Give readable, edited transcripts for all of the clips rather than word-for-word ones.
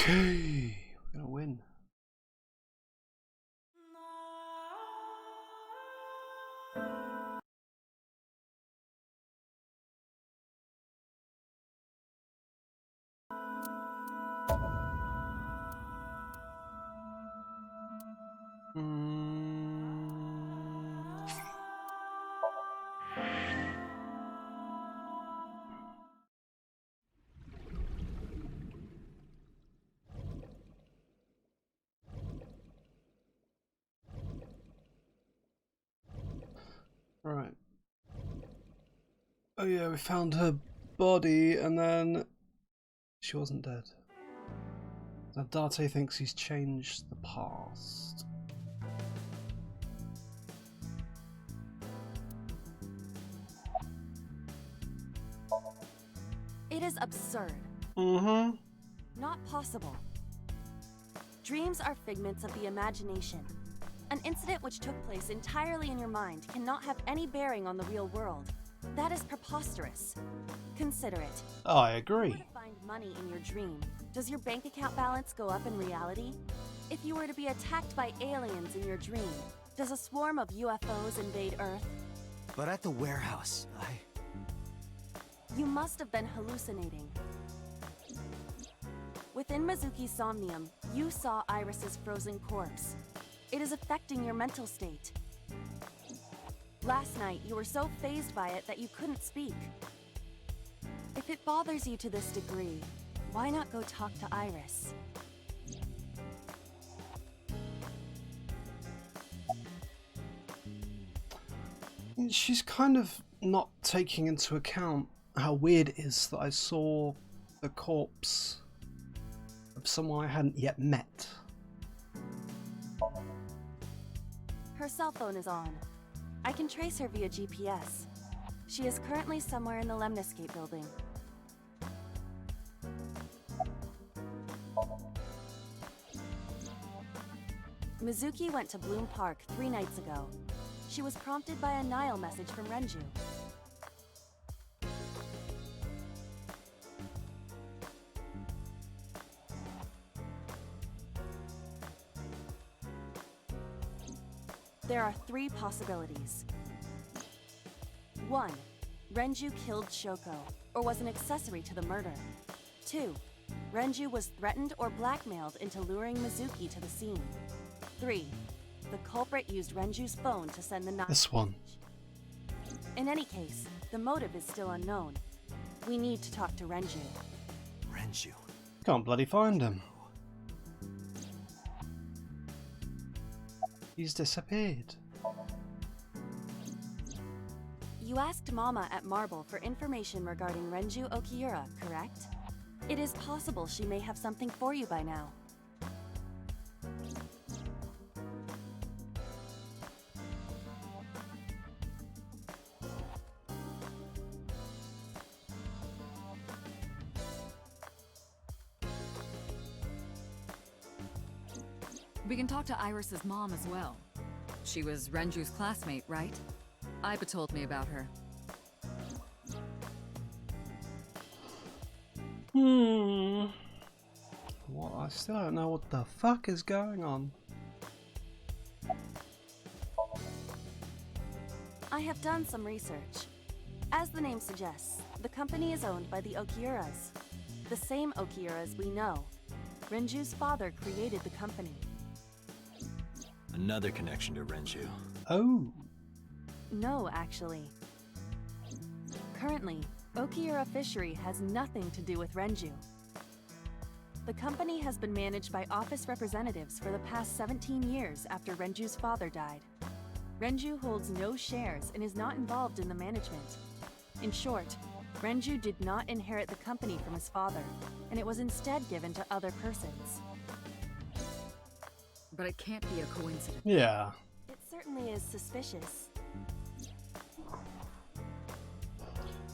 Okay, we're gonna win. Right. Oh yeah, we found her body and then she wasn't dead. Now Date thinks he's changed the past. It is absurd. Mm-hmm. Not possible. Dreams are figments of the imagination. An incident which took place entirely in your mind cannot have any bearing on the real world. That is preposterous. Consider it. Oh, I If you agree. were to find money in your dream, does your bank account balance go up in reality? If you were to be attacked by aliens in your dream, does a swarm of UFOs invade Earth? But at the warehouse, You must have been hallucinating. Within Mizuki's Somnium, you saw Iris's frozen corpse. It is affecting your mental state. Last night, you were so fazed by it that you couldn't speak. If it bothers you to this degree, why not go talk to Iris? She's kind of not taking into account how weird it is that I saw the corpse of someone I hadn't yet met. Her cell phone is on. I can trace her via GPS. She is currently somewhere in the Lemniscape building. Mizuki went to Bloom Park 3 nights ago. She was prompted by a Nile message from Renju. There are 3 possibilities. 1. Renju killed Shoko, or was an accessory to the murder. 2. Renju was threatened or blackmailed into luring Mizuki to the scene. 3. The culprit used Renju's phone to send the Nile This one. message. In any case, the motive is still unknown. We need to talk to Renju. Renju. Can't bloody find him. He's disappeared. You asked Mama at Marble for information regarding Renju Okiura, correct? It is possible she may have something for you by now. We can talk to Iris's mom as well. She was Renju's classmate, right? Iba told me about her. Well, I still don't know what the fuck is going on. I have done some research. As the name suggests, the company is owned by the Okiuras. The same Okiuras we know. Renju's father created the company. Another connection to Renju. Oh. No, actually. Currently, Okiura Fishery has nothing to do with Renju. The company has been managed by office representatives for the past 17 years after Renju's father died. Renju holds no shares and is not involved in the management. In short, Renju did not inherit the company from his father, and it was instead given to other persons. But it can't be a coincidence. Yeah. It certainly is suspicious.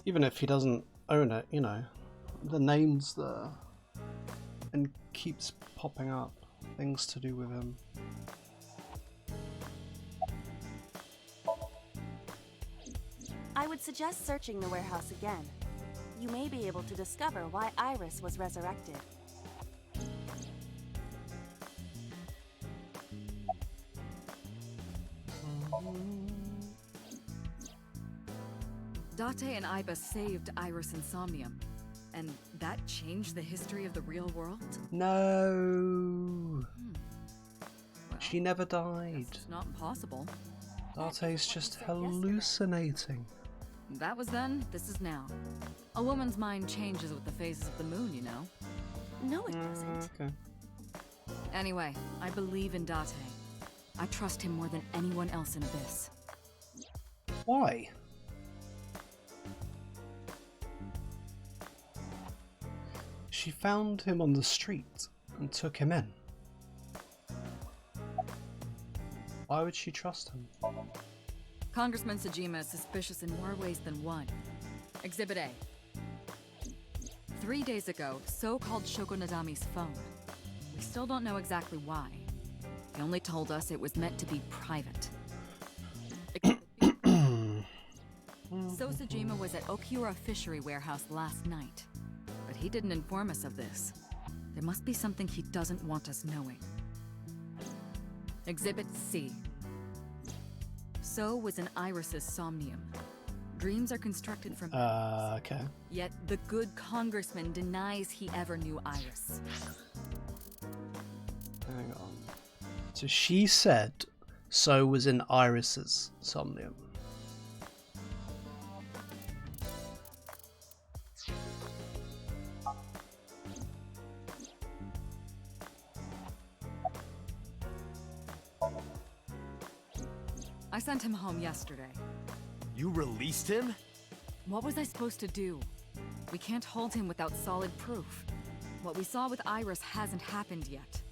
Even if he doesn't own it, you know, the name's there and keeps popping up things to do with him. I would suggest searching the warehouse again. You may be able to discover why Iris was resurrected. Date and Iba saved Iris and Somnium, and that changed the history of the real world? No. Well, She never died. it's not impossible. Date's just hallucinating. That was then, this is now. A woman's mind changes with the phases of the moon, you know? No, it doesn't. Okay. Anyway, I believe in Date. I trust him more than anyone else in Abyss. Why? She found him on the street and took him in. Why would she trust him? Congressman Sajima is suspicious in more ways than one. Exhibit A. 3 days ago, So called Shoko Nadami's phone. We still don't know exactly why. He only told us it was meant to be private. So Sajima was at Okiura Fishery Warehouse last night. But he didn't inform us of this. There must be something he doesn't want us knowing. Exhibit C. So was in Iris's Somnium. Dreams are constructed from Okay. Yet the good congressman denies he ever knew Iris. Hang on. So she said So was in Iris's Somnium. I sent him home yesterday. You released him? What was I supposed to do? We can't hold him without solid proof. What we saw with Iris hasn't happened yet.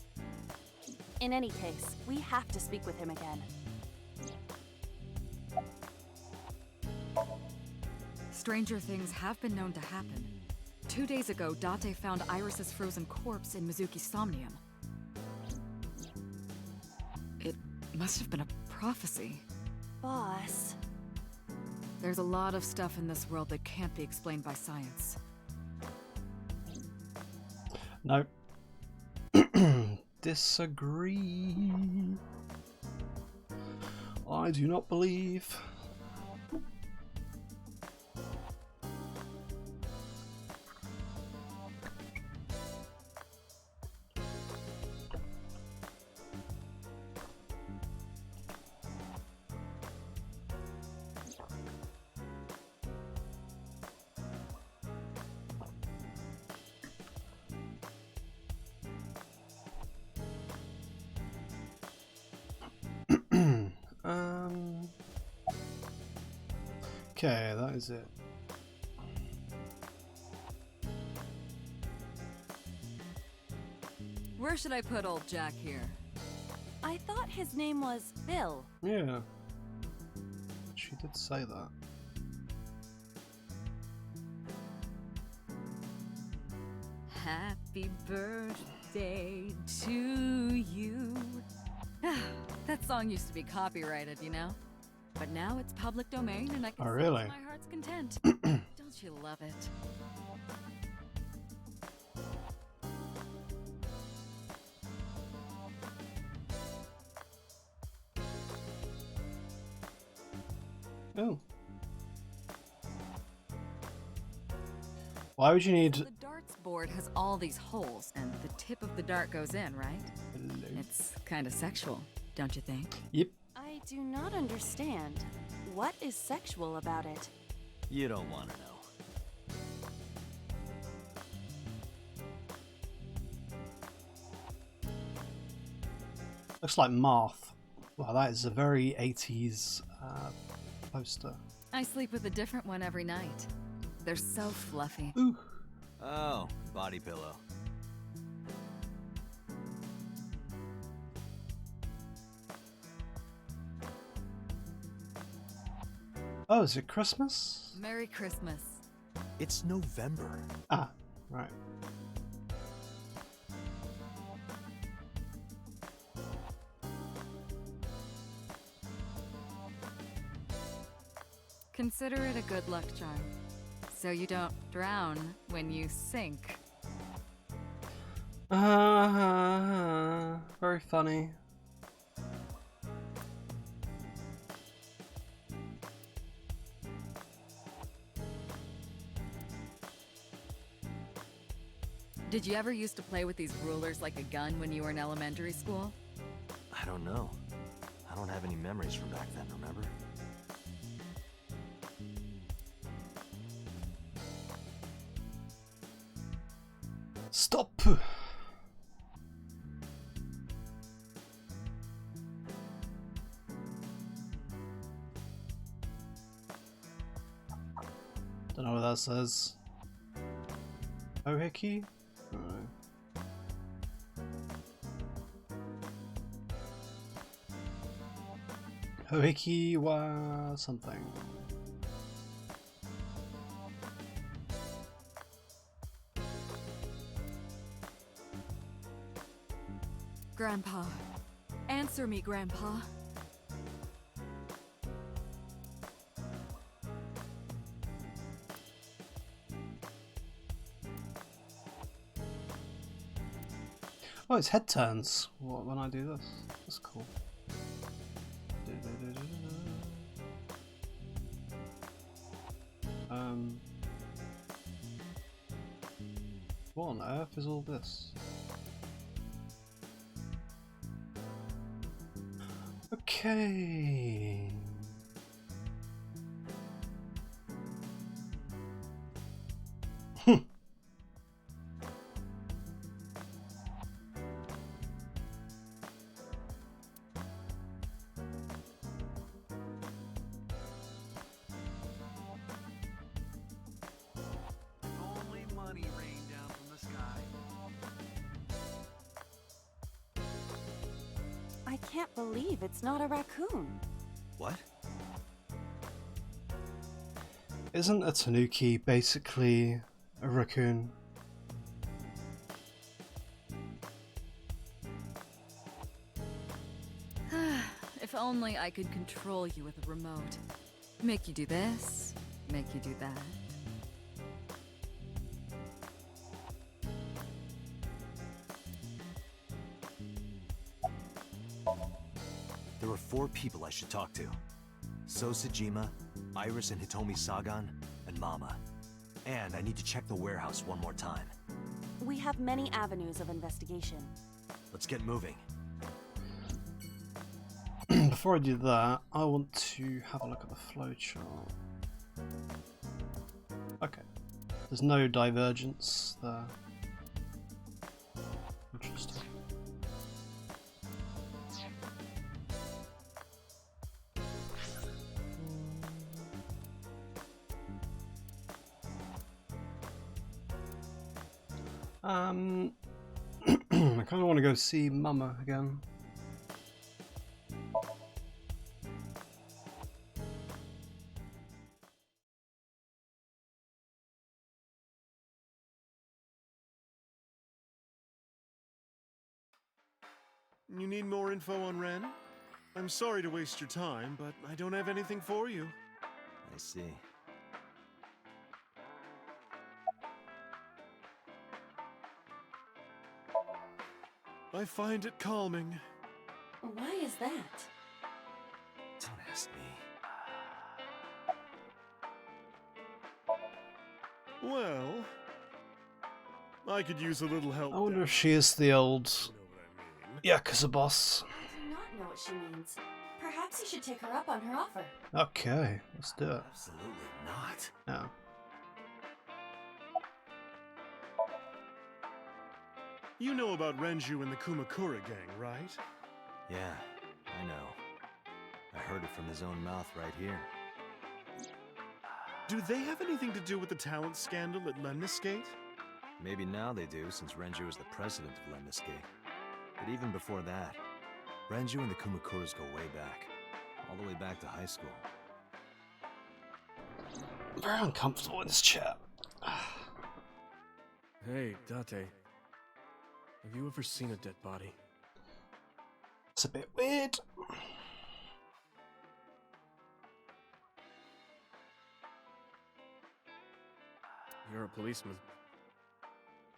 In any case, we have to speak with him again. Stranger things have been known to happen. 2 days ago, Date found Iris's frozen corpse in Mizuki's Somnium. It must have been a prophecy. Boss. There's a lot of stuff in this world that can't be explained by science. No. Disagree. I do not believe. Okay, that is it. Where should I put old Jack here? I thought his name was Bill. Yeah. She did say that. Happy birthday to you. That song used to be copyrighted, you know? But now it's public domain and I can Oh, sing really? to my heart's content. Don't you love it? Oh. Why would you need... The darts board has all these holes and the tip of the dart goes in, right? It's kind of sexual, don't you think? Yep. I do not understand. What is sexual about it? You don't want to know. Looks like Marth. Wow, that is a very 80s poster. I sleep with a different one every night. They're so fluffy. Ooh. Oh, body pillow. Oh, is it Christmas? Merry Christmas. It's November. Ah, right. Consider it a good luck charm. So you don't drown when you sink. Very funny. Did you ever used to play with these rulers like a gun when you were in elementary school? I don't know. I don't have any memories from back then, remember? Stop! Don't know what that says. Ohiki? No. Ohiki wa something. Grandpa. Answer me, Grandpa. Oh, its head turns when I do this. That's cool. What on earth is all this? Okay. Only money rained down from the sky. I can't believe it's not a raccoon. What? Isn't a tanuki basically a raccoon? If only I could control you with a remote. Make you do this, make you do that. There are 4 people I should talk to. Sosajima, Iris and Hitomi Sagan, and Mama. And I need to check the warehouse one more time. We have many avenues of investigation. Let's get moving. Before I do that, I want to have a look at the flowchart. Okay. There's no divergence there. Interesting. I kind of want to go see Mama again. You need more info on Ren? I'm sorry to waste your time, but I don't have anything for you. I see. I find it calming. Why is that? Don't ask me. Well, I could use a little help. I wonder there. if she is the old You know what I mean? Yakuza boss. I do not know what she means. Perhaps you should take her up on her offer. Okay, let's do it. Absolutely not. Now. You know about Renju and the Kumakura gang, right? Yeah, I know. I heard it from his own mouth right here. Do they have anything to do with the talent scandal at Lemniscate? Maybe now they do, since Renju is the president of Lemniscate. But even before that, Renju and the Kumakuras go way back. All the way back to high school. I'm very uncomfortable in this chair. Hey, Date. Have you ever seen a dead body? It's a bit weird. You're a policeman.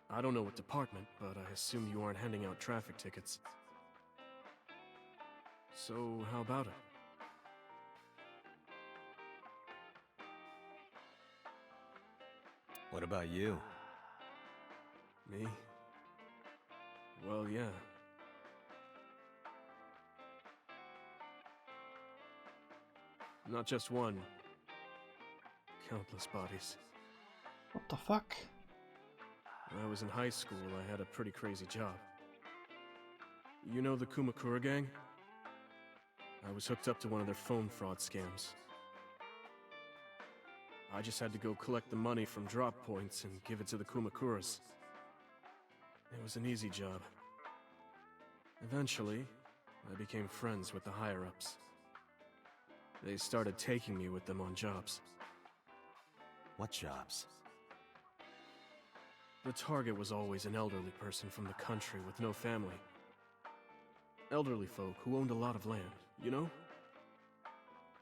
I don't know what department, but I assume you aren't handing out traffic tickets. So, how about it? What about you? Me? Well, yeah. Not just one. Countless bodies. What the fuck? When I was in high school, I had a pretty crazy job. You know the Kumakura gang? I was hooked up to one of their phone fraud scams. I just had to go collect the money from drop points and give it to the Kumakuras. It was an easy job. Eventually, I became friends with the higher-ups. They started taking me with them on jobs. What jobs? The target was always an elderly person from the country with no family. Elderly folk who owned a lot of land, you know?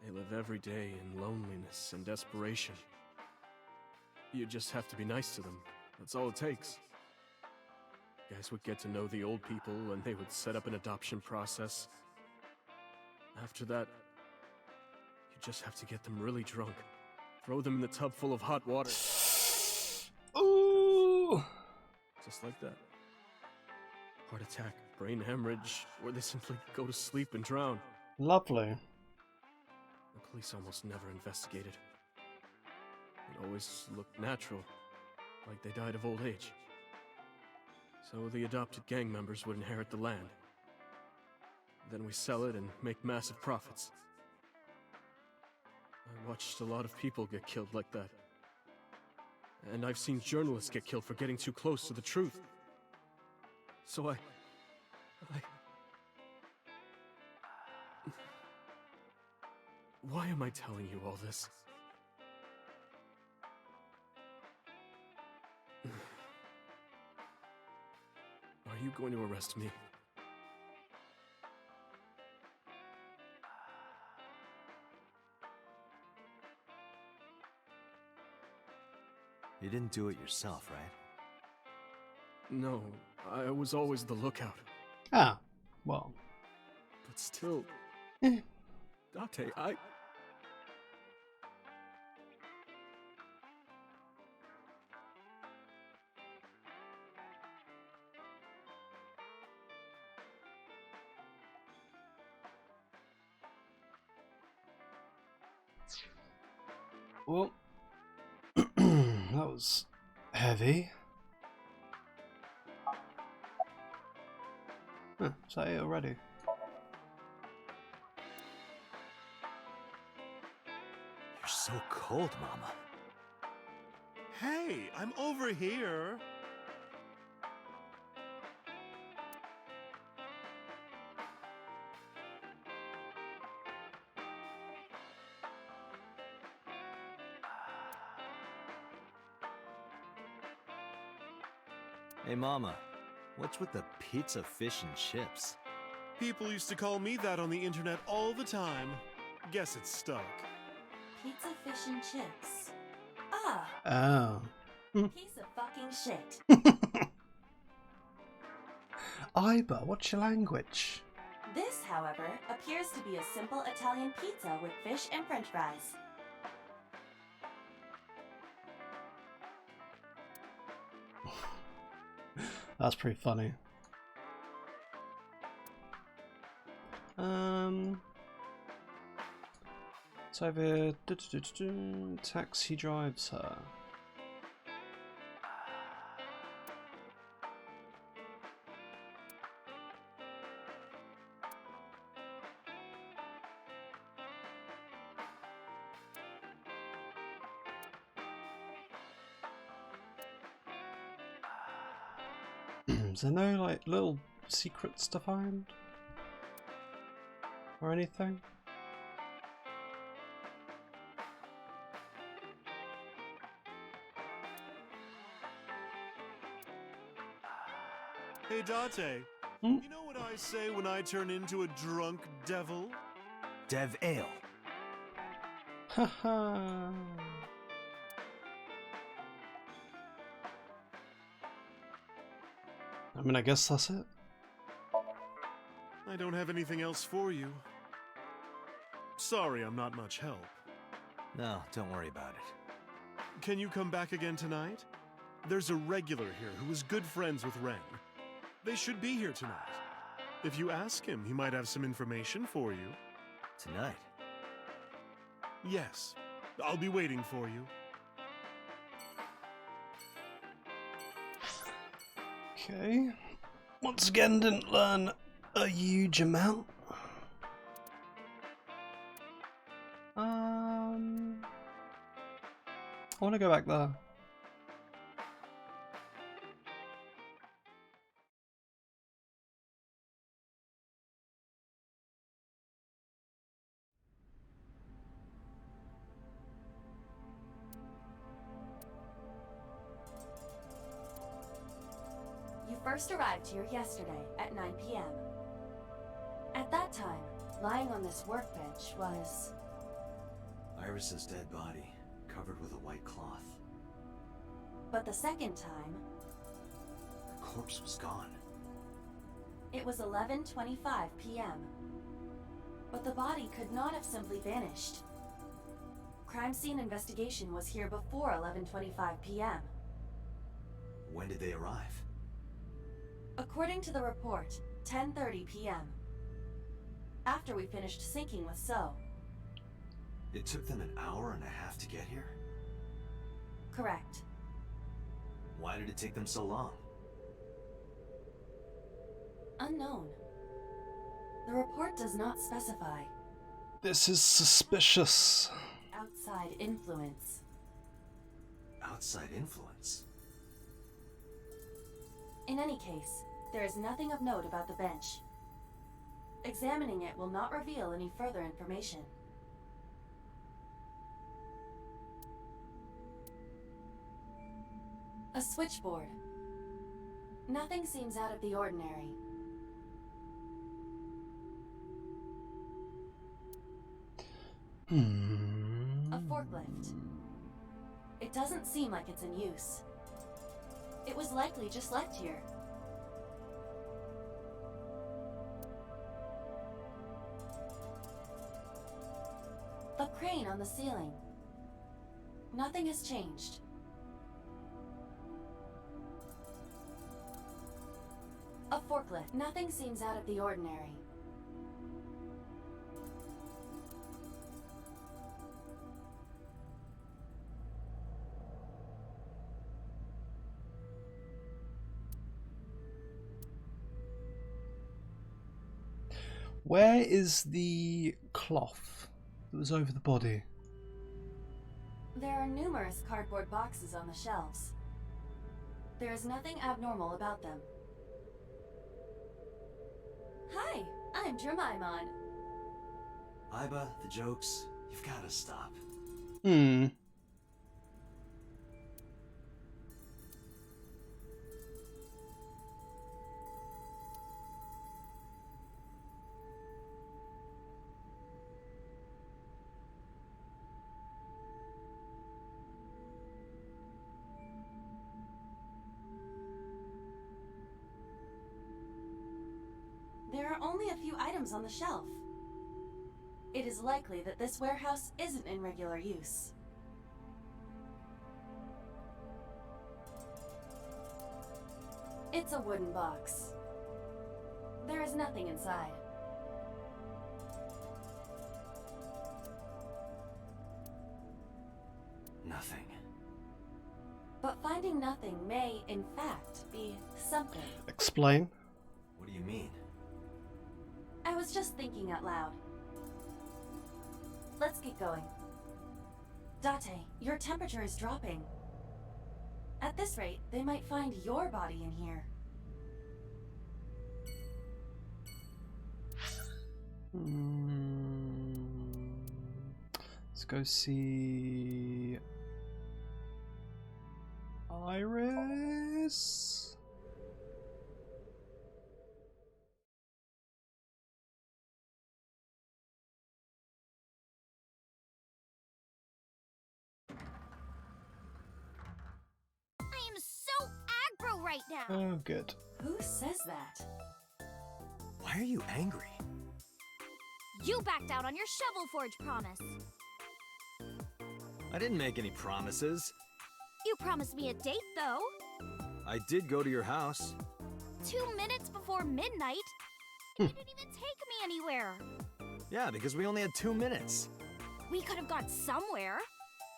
They live every day in loneliness and desperation. You just have to be nice to them. That's all it takes. Guys would get to know the old people and they would set up an adoption process. After that, you just have to get them really drunk. Throw them in the tub full of hot water. Ooh! Just like that. Heart attack, brain hemorrhage, or they simply go to sleep and drown. Lovely. The police almost never investigated. It always looked natural, like they died of old age. So the adopted gang members would inherit the land. Then we sell it and make massive profits. I watched a lot of people get killed like that. And I've seen journalists get killed for getting too close to the truth. So I... Why am I telling you all this? Are you going to arrest me? You didn't do it yourself, right? No, I was always the lookout. Ah, well. But still... Eh. Date, I... Well, that was heavy. Huh, is that it already? You're so cold, Mama. Hey, I'm over here. Hey, Mama. What's with the pizza, fish, and chips? People used to call me that on the internet all the time. Guess it's stuck. Pizza, fish, and chips. Ah, Oh. piece of fucking shit. Iba, what's your language? This, however, appears to be a simple Italian pizza with fish and french fries. That's pretty funny. So over taxi drives her. Is there no like little secrets to find? Or anything? Hey, Date. Hmm? You know what I say when I turn into a drunk devil? Dev Ale. Haha. I mean, I guess that's it. I don't have anything else for you. Sorry, I'm not much help. No, don't worry about it. Can you come back again tonight? There's a regular here who is good friends with Ren. They should be here tonight. If you ask him, he might have some information for you. Tonight? Yes. I'll be waiting for you. Okay. Once again, didn't learn a huge amount. I want to go back there. You first arrived here yesterday at 9 p.m. At that time, lying on this workbench was... Iris's dead body, covered with a white cloth. But the second time, The corpse was gone. it was 11:25 p.m. But the body could not have simply vanished. Crime scene investigation was here before 11:25 p.m. When did they arrive? According to the report, 10:30 p.m. After we finished syncing with So. It took them an hour and a half to get here? Correct. Why did it take them so long? Unknown. The report does not specify. This is suspicious. Outside influence. Outside influence? In any case, there is nothing of note about the bench. Examining it will not reveal any further information. A switchboard. Nothing seems out of the ordinary. A forklift. It doesn't seem like it's in use. It was likely just left here. A crane on the ceiling. Nothing has changed. A forklift. Nothing seems out of the ordinary. Where is the cloth that was over the body? There are numerous cardboard boxes on the shelves. There is nothing abnormal about them. Hi, I'm Jemimon. Iba, the jokes, you've gotta stop. There are only a few items on the shelf. It is likely that this warehouse isn't in regular use. It's a wooden box. There is nothing inside. Nothing. But finding nothing may, in fact, be something. Explain. What do you mean? I was just thinking out loud. Let's get going. Date, your temperature is dropping. At this rate, they might find your body in here. Let's go see Iris. I am so aggro right now. Oh, good. Who says that? Why are you angry? You backed out on your Shovel Forge promise. I didn't make any promises. You promised me a date, though. I did go to your house. 2 minutes before midnight? You didn't even take me anywhere. Yeah, because we only had 2 minutes. We could have got somewhere.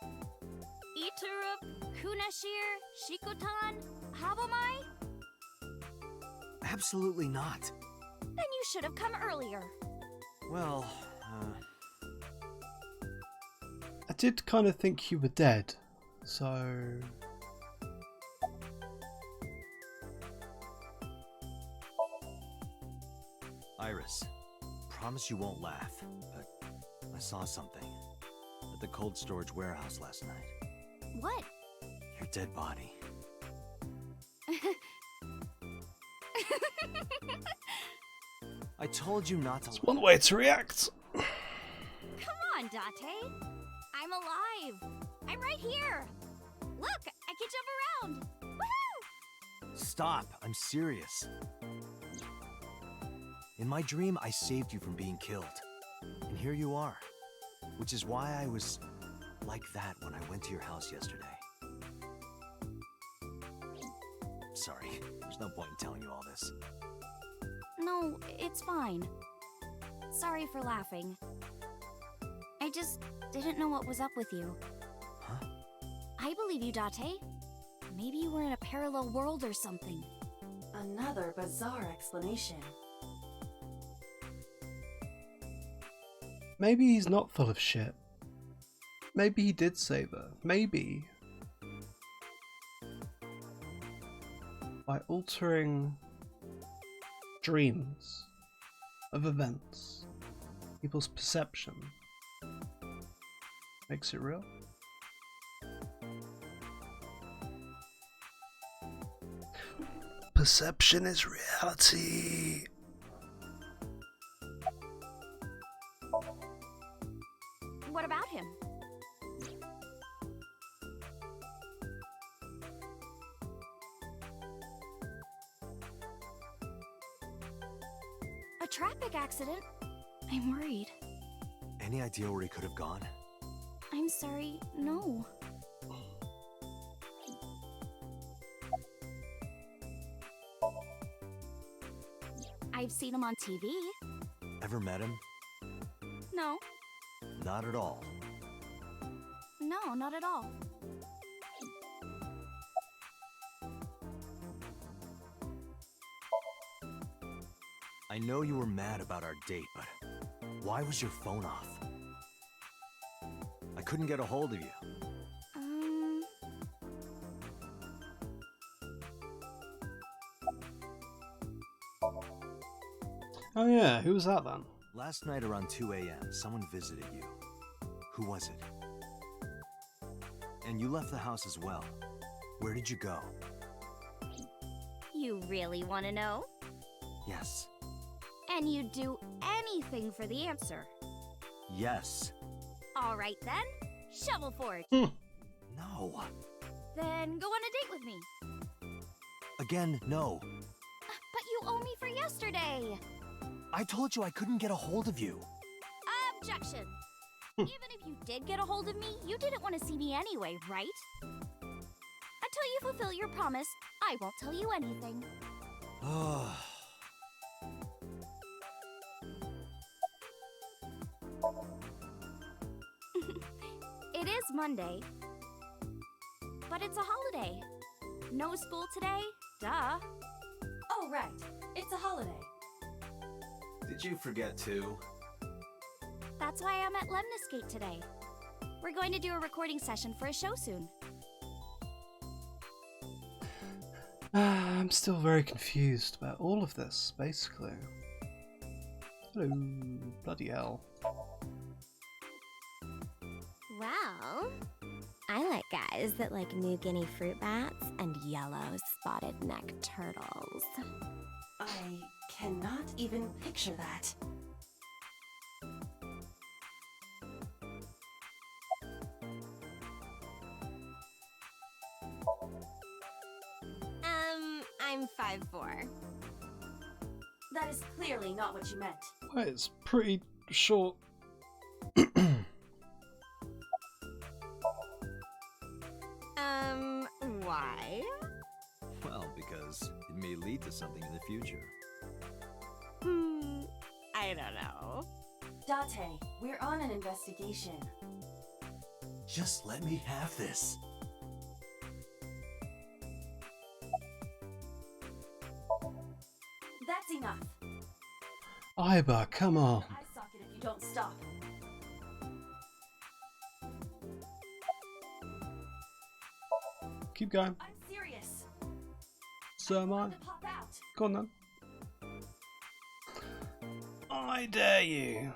Iturup, Kunashir, Shikotan, Habomai? Absolutely not. Then you should have come earlier. Well, I did kind of think you were dead, so... Iris, promise you won't laugh, but I saw something at the cold storage warehouse last night. What? Your dead body. I told you not to. It's one way to react. Come on, Date. I'm alive. I'm right here. Look, I can jump around. Woohoo! Stop, I'm serious. In my dream, I saved you from being killed. And here you are. Which is why I was like that when I went to your house yesterday. Sorry, there's no point in telling you all this. No, it's fine. Sorry for laughing. I just didn't know what was up with you. Huh? I believe you, Date. Maybe you were in a parallel world or something. Another bizarre explanation. Maybe he's not full of shit. Maybe he did save her. Maybe. By altering dreams of events, people's perception makes it real. Perception is reality. What about him? A traffic accident? I'm worried. Any idea where he could have gone? I'm sorry, no. I've seen him on TV. Ever met him? No, Not at all. no, not at all. I know you were mad about our date, but why was your phone off? I couldn't get a hold of you. Oh yeah, who was that then? Last night around 2 a.m., someone visited you. Who was it? And you left the house as well. Where did you go? You really want to know? Yes. And you'd do anything for the answer. Yes. All right then, Shovel Forge. No. Then go on a date with me. Again, no. But you owe me for yesterday. I told you I couldn't get a hold of you. Objection. Even if you did get a hold of me, you didn't want to see me anyway, right? Until you fulfill your promise, I won't tell you anything. It is Monday, but it's a holiday. No school today, duh. Oh, right. It's a holiday. Did you forget too? That's why I'm at Lemniscate today. We're going to do a recording session for a show soon. I'm still very confused about all of this, basically. Hello, bloody hell. Well, I like guys that like New Guinea fruit bats and yellow spotted neck turtles. I cannot even picture that. I'm 5'4". That is clearly not what you meant. Well, it's pretty short. Why? Well, because it may lead to something in the future. I don't know. Date, we're on an investigation. Just let me have this. That's enough. Iba, come on. Eye socket if you don't stop. Keep going. I'm serious. So am I. To pop out. Go on then. I dare you.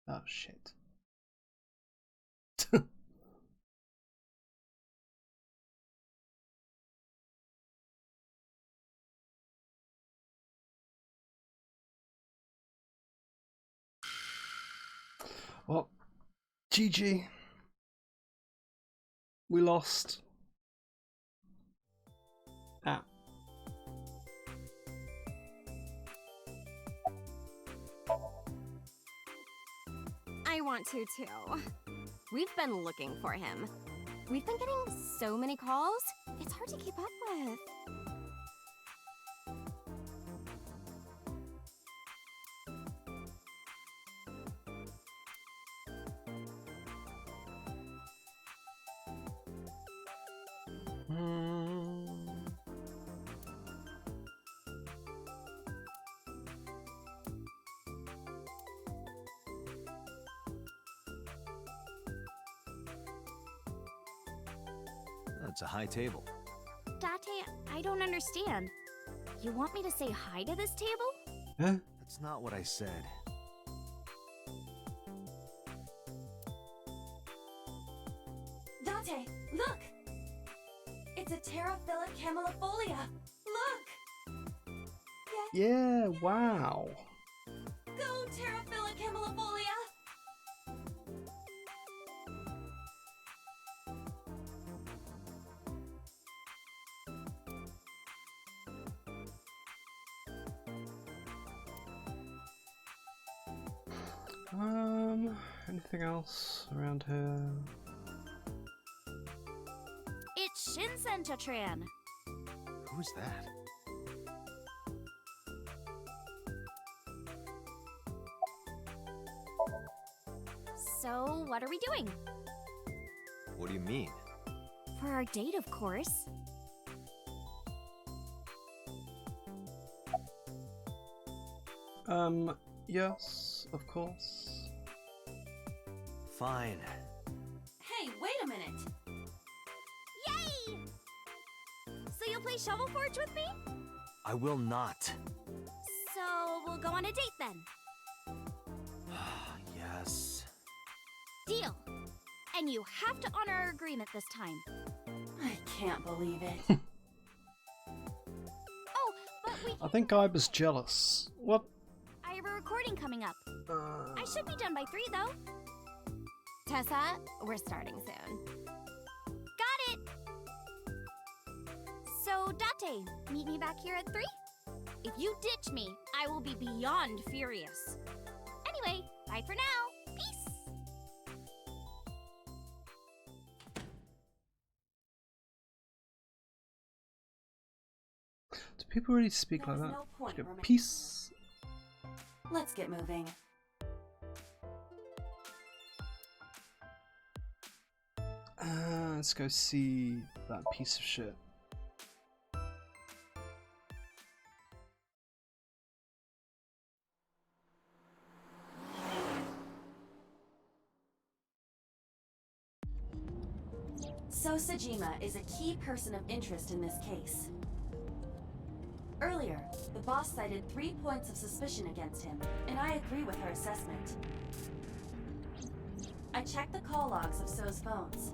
Oh shit. Well, GG. We lost. Ah. I want to too. We've been looking for him. We've been getting so many calls, it's hard to keep up with. It's a high table. Date, I don't understand. You want me to say hi to this table? Huh? That's not what I said. Date, look! It's a Terraphila camellifolia. Look! Yeah, wow. Go Terraphila camellifolia! Anything else around here? It's Shinsentatran. Who's that? So, what are we doing? What do you mean? For our date, of course. Yes, of course. Fine. Hey, wait a minute! Yay! So you'll play Shovel Forge with me? I will not. So, we'll go on a date then. Yes. Deal. And you have to honor our agreement this time. I can't believe it. Oh, but we I think I was jealous. What? I have a recording coming up. I should be done by 3, though. Tessa, we're starting soon. Got it! So, Date, meet me back here at 3? If you ditch me, I will be beyond furious. Anyway, bye for now. Peace! Do people really speak like There's that? no point Just go, remaining. peace. Let's get moving. Let's go see that piece of shit. So Sajima is a key person of interest in this case. Earlier, the boss cited 3 points of suspicion against him, and I agree with her assessment. I checked the call logs of So's phones.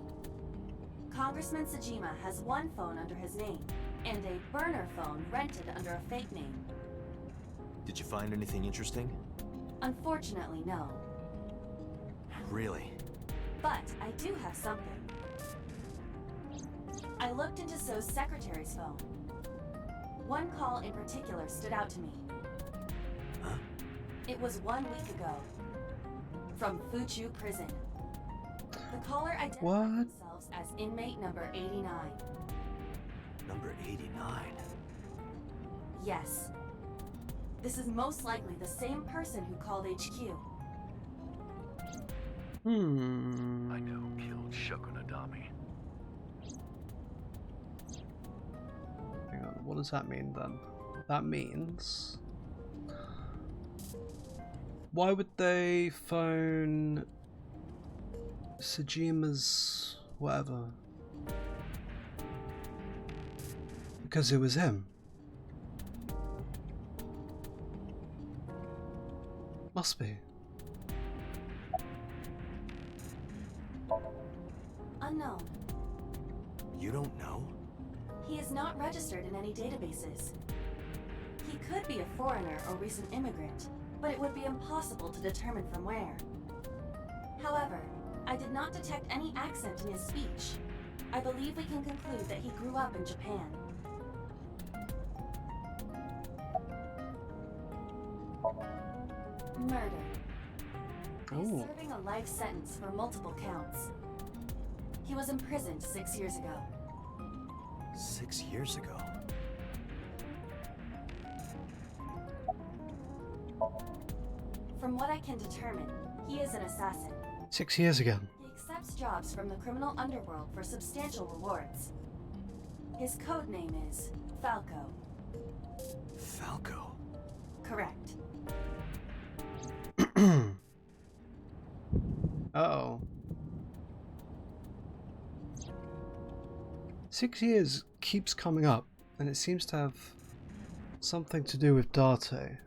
Congressman Sajima has 1 phone under his name, and a burner phone rented under a fake name. Did you find anything interesting? Unfortunately, no. Really? But I do have something. I looked into So's secretary's phone. 1 call in particular stood out to me. Huh? It was 1 week ago. From Fuchu Prison. The caller identified What? themselves as inmate number 89. Number 89. Yes. This is most likely the same person who called HQ. I know who killed Shokunadami. Hang on, what does that mean then? That means... Why would they phone Tsujima's whatever? Because it was him. Must be. Unknown. You don't know? He is not registered in any databases. He could be a foreigner or recent immigrant, but it would be impossible to determine from where. However, I did not detect any accent in his speech. I believe we can conclude that he grew up in Japan. Murder. He is Oh. serving a life sentence for multiple counts. He was imprisoned 6 years ago. 6 years ago. From what I can determine, he is an assassin. 6 years ago. He accepts jobs from the criminal underworld for substantial rewards. His code name is Falco. Falco? Correct. Uh-oh. 6 years keeps coming up, and it seems to have something to do with Date.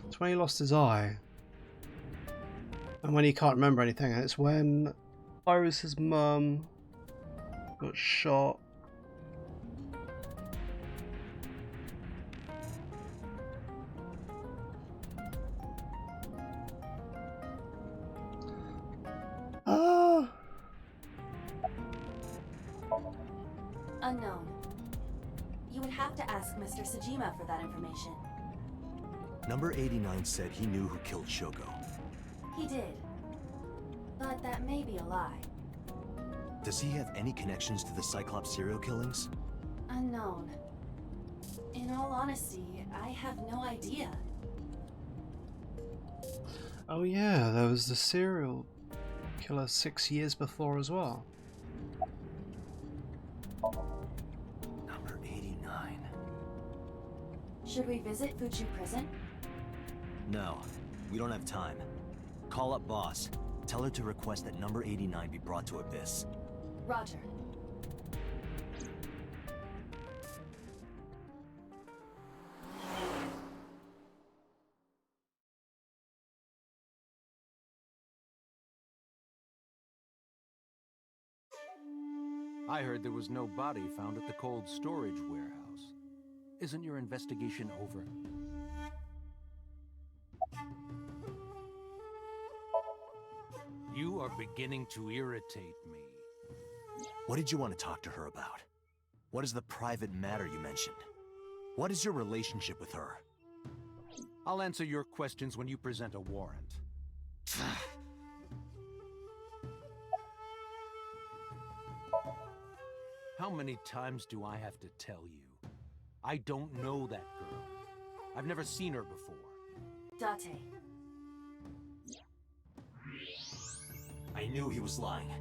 It's when he lost his eye, and when he can't remember anything, and it's when Iris's mum got shot. Ah! Unknown. You would have to ask Mr. Tsujima for that information. Number 89 said he knew who killed Shoko. He did. But that may be a lie. Does he have any connections to the Cyclops serial killings? Unknown. In all honesty, I have no idea. Oh yeah, there was the serial killer 6 years before as well. Number 89. Should we visit Fuchu Prison? No, we don't have time. Call up boss. Tell her to request that number 89 be brought to Abyss. Roger. I heard there was no body found at the cold storage warehouse. Isn't your investigation over? You are beginning to irritate me. What did you want to talk to her about? What is the private matter you mentioned? What is your relationship with her? I'll answer your questions when you present a warrant. How many times do I have to tell you? I don't know that girl. I've never seen her before. Date. I knew he was lying.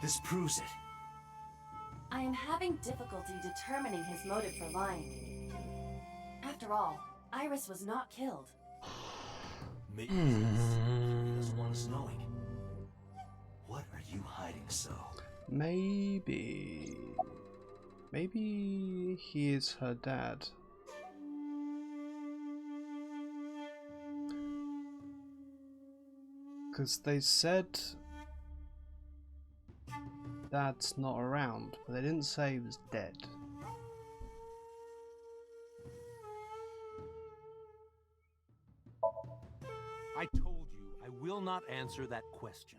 This proves it. I am having difficulty determining his motive for lying. After all, Iris was not killed. Maybe he doesn't want us knowing. What are you hiding so? Maybe he is her dad. Because they said Dad's not around, but they didn't say he was dead. I told you I will not answer that question.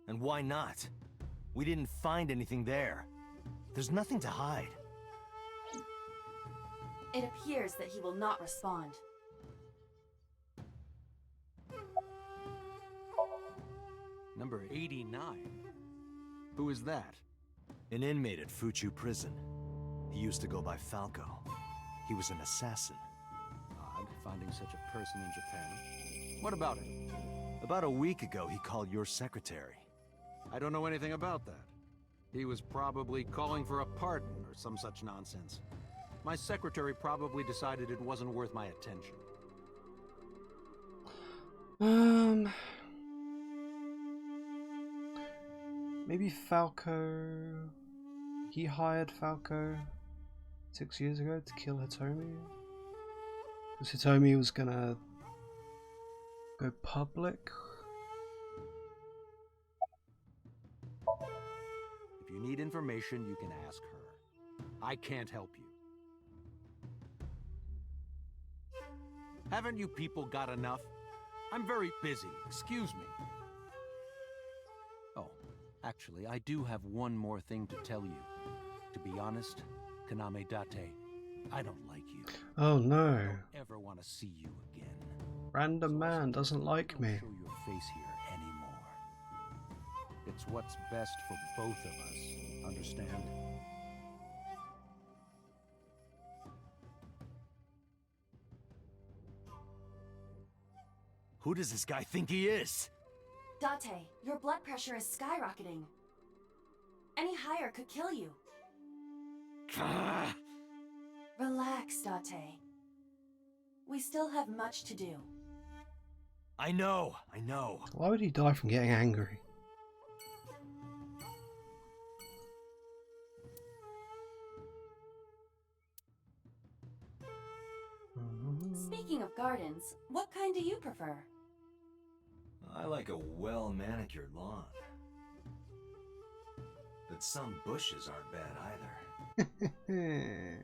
And why not? We didn't find anything there. There's nothing to hide. It appears that he will not respond. Number 89? Who is that? An inmate at Fuchu prison. He used to go by Falco. He was an assassin. Odd, finding such a person in Japan. What about him? About a week ago, he called your secretary. I don't know anything about that. He was probably calling for a pardon or some such nonsense. My secretary probably decided it wasn't worth my attention. Maybe Falco. He hired Falco 6 years ago to kill Hitomi. Because Hitomi was gonna go public. If you need information, you can ask her. I can't help you. Haven't you people got enough? I'm very busy, excuse me. Oh, actually, I do have one more thing to tell you. To be honest, Kaname Date, I don't like you. Oh no. I don't ever want to see you again. Random man doesn't like me. Don't show your face here anymore. It's what's best for both of us, understand? Who does this guy think he is? Date, your blood pressure is skyrocketing. Any higher could kill you. Relax, Date. We still have much to do. I know. Why would he die from getting angry? Speaking of gardens, what kind do you prefer? I like a well-manicured lawn. But some bushes aren't bad either.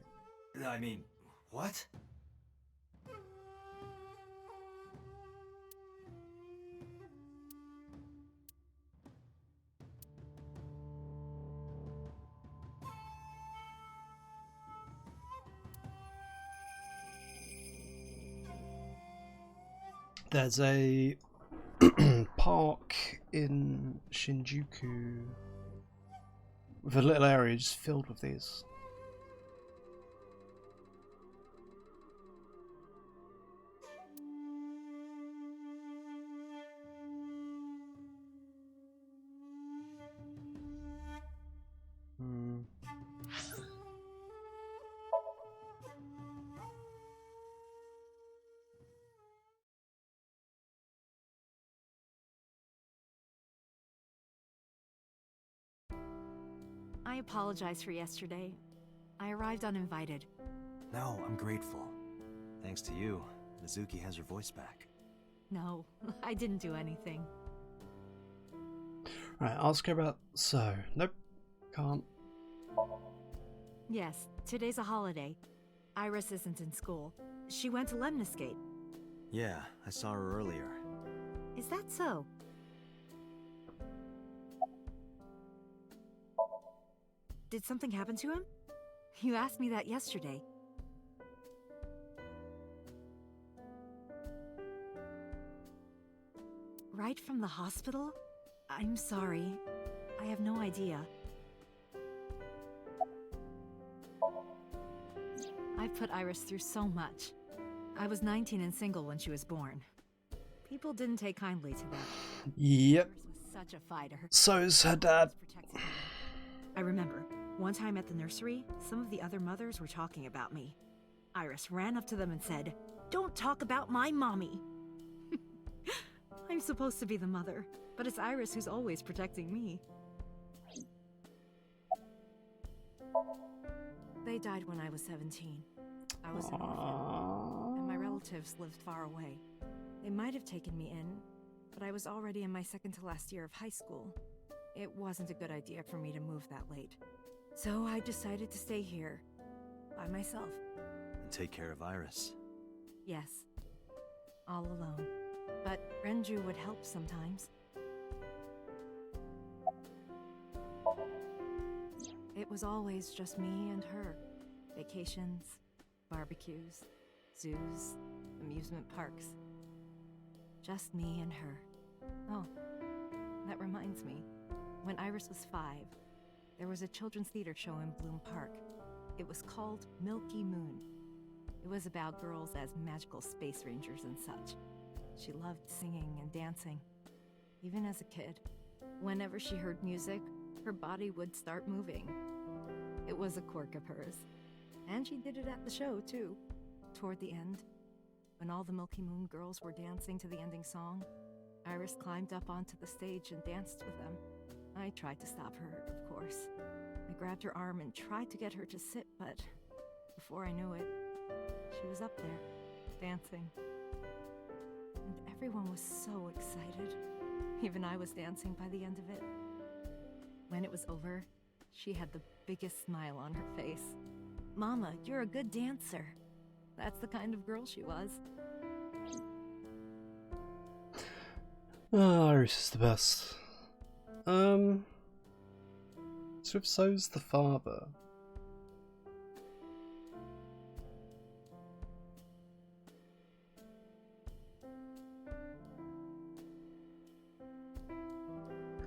I mean, what? There's a park in Shinjuku with a little area just filled with these. I apologize for yesterday. I arrived uninvited. No, I'm grateful. Thanks to you, Mizuki has her voice back. No, I didn't do anything. Right, ask her about So. Nope, can't. Yes, today's a holiday. Iris isn't in school. She went to Lemniscate. Yeah, I saw her earlier. Is that so? Did something happen to him? You asked me that yesterday. Right from the hospital? I'm sorry. I have no idea. I've put Iris through so much. I was 19 and single when she was born. People didn't take kindly to that. Yep. Iris was such a fighter. So's her dad. I remember, one time at the nursery, some of the other mothers were talking about me. Iris ran up to them and said, "Don't talk about my mommy." I'm supposed to be the mother, but it's Iris who's always protecting me. They died when I was 17. I was an orphan, and my relatives lived far away. They might have taken me in, but I was already in my second to last year of high school. It wasn't a good idea for me to move that late. So I decided to stay here, by myself. And take care of Iris. Yes, all alone. But Renju would help sometimes. It was always just me and her. Vacations, barbecues, zoos, amusement parks. Just me and her. Oh, that reminds with me. When Iris was 5, there was a children's theater show in Bloom Park. It was called Milky Moon. It was about girls as magical space rangers and such. She loved singing and dancing, even as a kid. Whenever she heard music, her body would start moving. It was a quirk of hers. And she did it at the show, too. Toward the end, when all the Milky Moon girls were dancing to the ending song, Iris climbed up onto the stage and danced with them. I tried to stop her, of course. I grabbed her arm and tried to get her to sit, but before I knew it, she was up there, dancing. And everyone was so excited. Even I was dancing by the end of it. When it was over, she had the biggest smile on her face. "Mama, you're a good dancer." That's the kind of girl she was. Oh, Iris is the best. So if so's the father.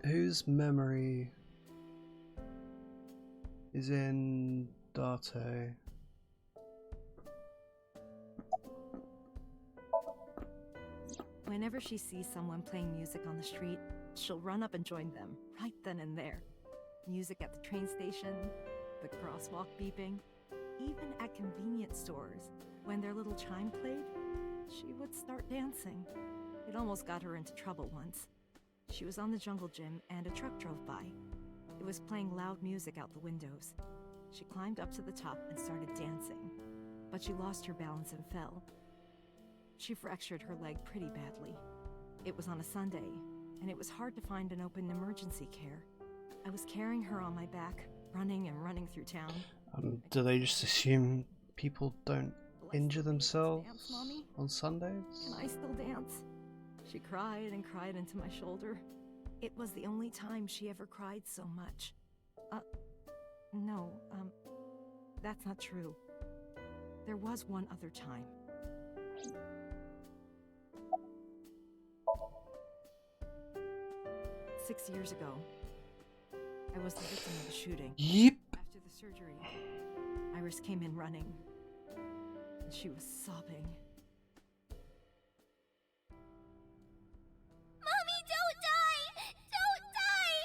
Whose memory is in Date? Whenever she sees someone playing music on the street, she'll run up and join them, right then and there. Music at the train station, the crosswalk beeping, even at convenience stores. When their little chime played, she would start dancing. It almost got her into trouble once. She was on the jungle gym and a truck drove by. It was playing loud music out the windows. She climbed up to the top and started dancing, but she lost her balance and fell. She fractured her leg pretty badly. It was on a Sunday, and it was hard to find an open emergency care. I was carrying her on my back, running and running through town. Do they just assume people don't injure themselves on Sundays? Can I still dance? She cried and cried into my shoulder. It was the only time she ever cried so much. No, that's not true. There was one other time. Six years ago, I was the victim of a shooting. Yep. After the surgery, Iris came in running, and she was sobbing. Mommy, don't die! Don't die!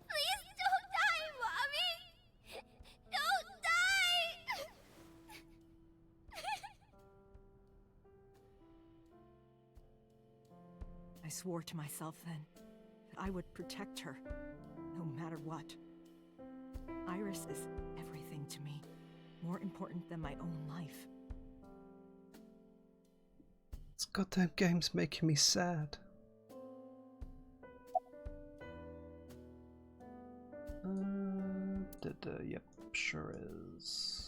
Please don't die, Mommy! Don't die! I swore to myself then that I would protect her, no matter what. Iris is everything to me, more important than my own life. This goddamn game's making me sad. Yep, sure is.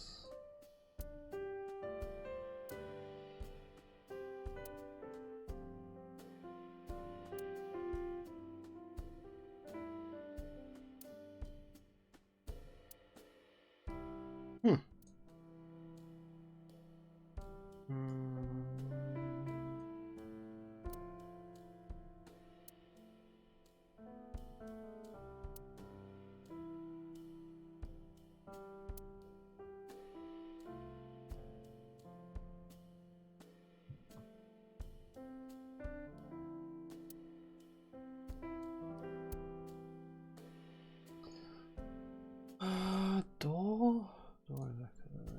Door? Door in the back of the room.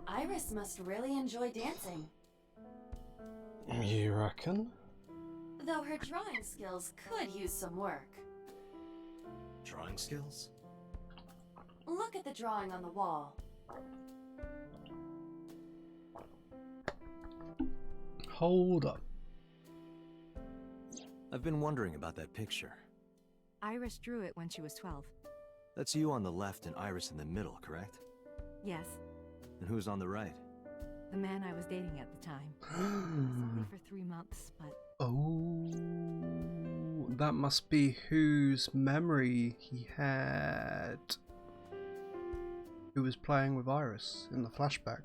Iris must really enjoy dancing. You reckon? Though her drawing skills could use some work. Drawing skills? Look at the drawing on the wall. Hold up. I've been wondering about that picture. Iris drew it when she was 12. That's you on the left and Iris in the middle, correct? Yes, And who's on the right? the man I was dating at the time. Only for 3 months, but Oh, that must be whose memory he had. Who was playing with Iris in the flashback.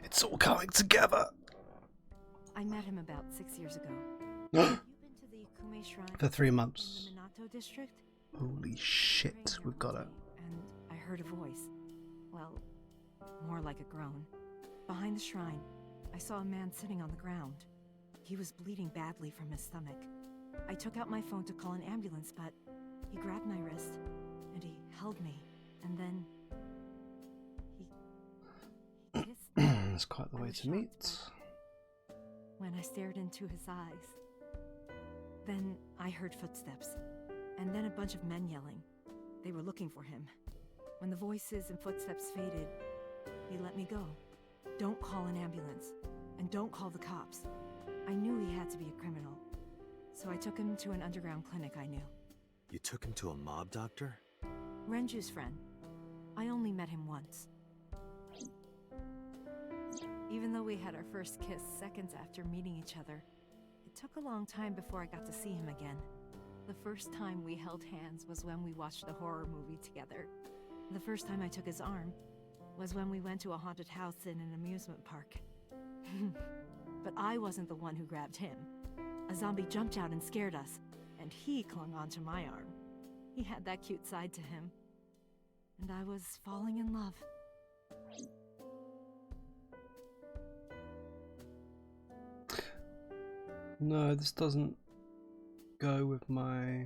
It's all coming together. I met him about 6 years ago. Have you been to the Kume Shrine For 3 months. in the Minato district? Holy shit, we've got it. And I heard a voice. Well, more like a groan. Behind the shrine, I saw a man sitting on the ground. He was bleeding badly from his stomach. I took out my phone to call an ambulance, but he grabbed my wrist and he held me. And then he kissed me. It's quite the way to meet. When I stared into his eyes. Then I heard footsteps, and then a bunch of men yelling. They were looking for him. When the voices and footsteps faded, he let me go. Don't call an ambulance, and don't call the cops. I knew he had to be a criminal, so I took him to an underground clinic I knew. You took him to a mob doctor? Renju's friend. I only met him once. Even though we had our first kiss seconds after meeting each other, it took a long time before I got to see him again. The first time we held hands was when we watched a horror movie together. The first time I took his arm was when we went to a haunted house in an amusement park. But I wasn't the one who grabbed him. A zombie jumped out and scared us, and he clung onto my arm. He had that cute side to him. And I was falling in love. No, this doesn't go with my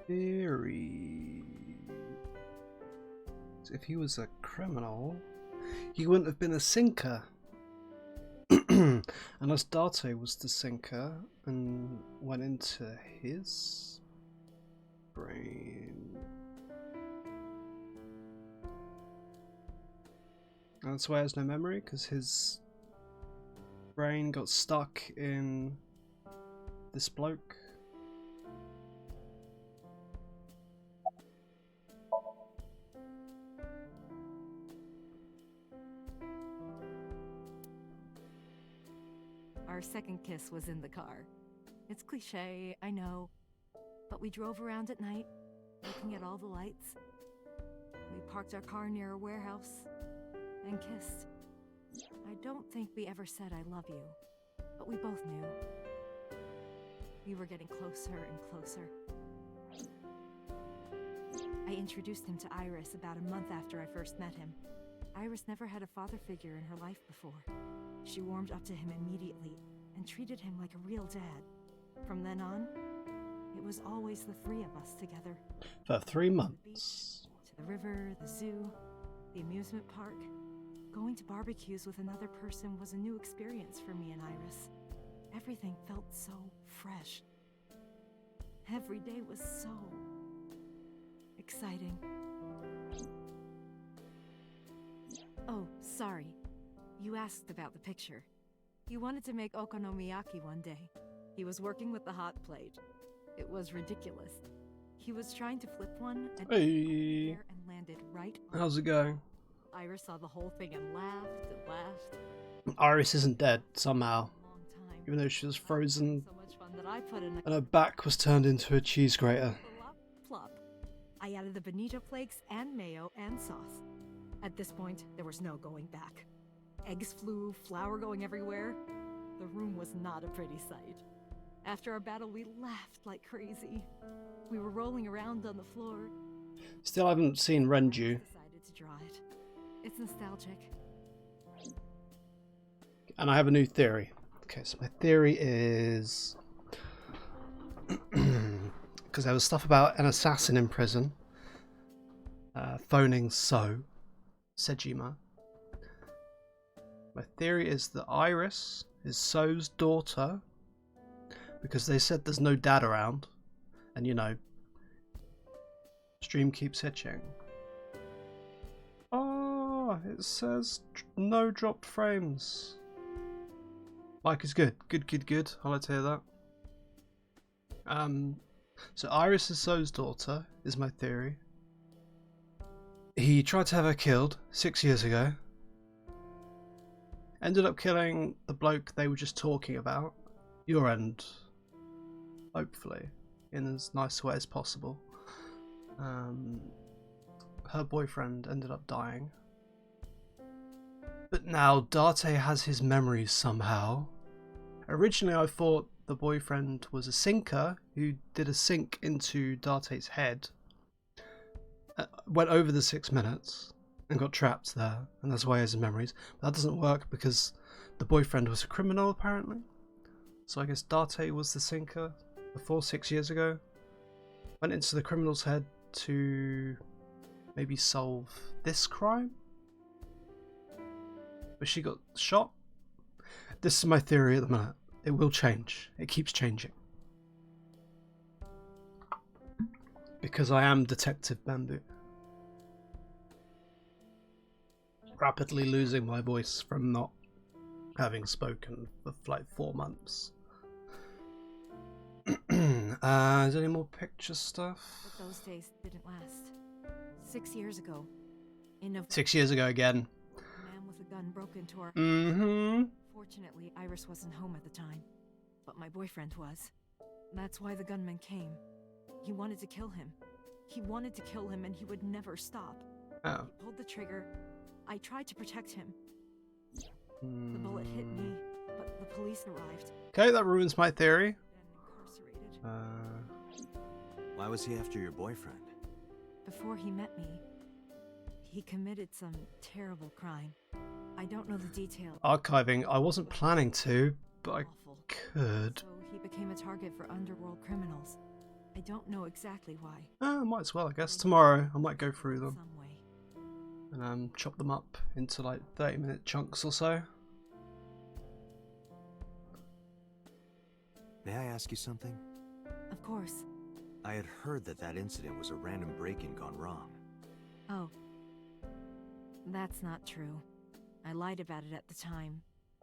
theory. If he was a criminal, he wouldn't have been a sinker. Unless Date was the sinker and went into his brain. And that's why he has no memory, because his brain got stuck in this bloke. Our second kiss was in the car. It's cliche, I know, but we drove around at night, looking at all the lights. We parked our car near a warehouse and kissed. I don't think we ever said I love you, but we both knew. We were getting closer and closer. I introduced him to Iris about a month after I first met him. Iris never had a father figure in her life before. She warmed up to him immediately and treated him like a real dad. From then on, it was always the three of us together. For 3 months. To the river, the zoo, the amusement park. Going to barbecues with another person was a new experience for me and Iris. Everything felt so fresh. Every day was so exciting. Oh, sorry. You asked about the picture. He wanted to make okonomiyaki one day. He was working with the hot plate. It was ridiculous. He was trying to flip one and, Hey. and landed right on. How's it going? Iris saw the whole thing and laughed and laughed. Iris isn't dead, somehow. Long time. Even though she was frozen So much fun that I put in and her back was turned into a cheese grater. plop, plop. I added the bonito flakes and mayo and sauce. At this point, there was no going back. Eggs flew, flour going everywhere. The room was not a pretty sight. After our battle, we laughed like crazy. We were rolling around on the floor. Still haven't seen Renju. Decided to draw it. It's nostalgic. And I have a new theory. Okay, so my theory is... because there was stuff about an assassin in prison. Phoning Sejima. My theory is that Iris is So's daughter. Because they said there's no dad around. And you know, stream keeps hitching. Oh, it says no dropped frames. Bike is good. Good. I like to hear that. So Iris is So's daughter, is my theory. He tried to have her killed 6 years ago. Ended up killing the bloke they were just talking about. Your end. Hopefully. In as nice a way as possible. Her boyfriend ended up dying. But now Date has his memories somehow. Originally I thought the boyfriend was a sinker who did a sink into Date's head. Went over the 6 minutes and got trapped there, and that's why he has his memories. But that doesn't work because the boyfriend was a criminal apparently. So I guess Date was the sinker before 6 years ago. Went into the criminal's head to maybe solve this crime. But she got shot. This is my theory at the minute. It will change. It keeps changing. Because I am Detective Bamboo. Rapidly losing my voice from not having spoken for like 4 months. Is there any more picture stuff? But those days didn't last. 6 years ago. 6 years ago again. A man with a gun broke into our... Fortunately, Iris wasn't home at the time. But my boyfriend was. That's why the gunman came. He wanted to kill him. He wanted to kill him and he would never stop. Oh. He pulled the trigger. I tried to protect him. The bullet hit me, but the police arrived. Okay, that ruins my theory. Why was he after your boyfriend? Before he met me, he committed some terrible crime. I don't know the details. Archiving. I wasn't planning to, but I could. So he became a target for underworld criminals. I don't know exactly why. Might as well, I guess. Tomorrow I might go through them. And chop them up into like 30-minute chunks or so. May I ask you something? Of course. I had heard that incident was a random break-in gone wrong. Oh. That's not true. I lied about it at the time,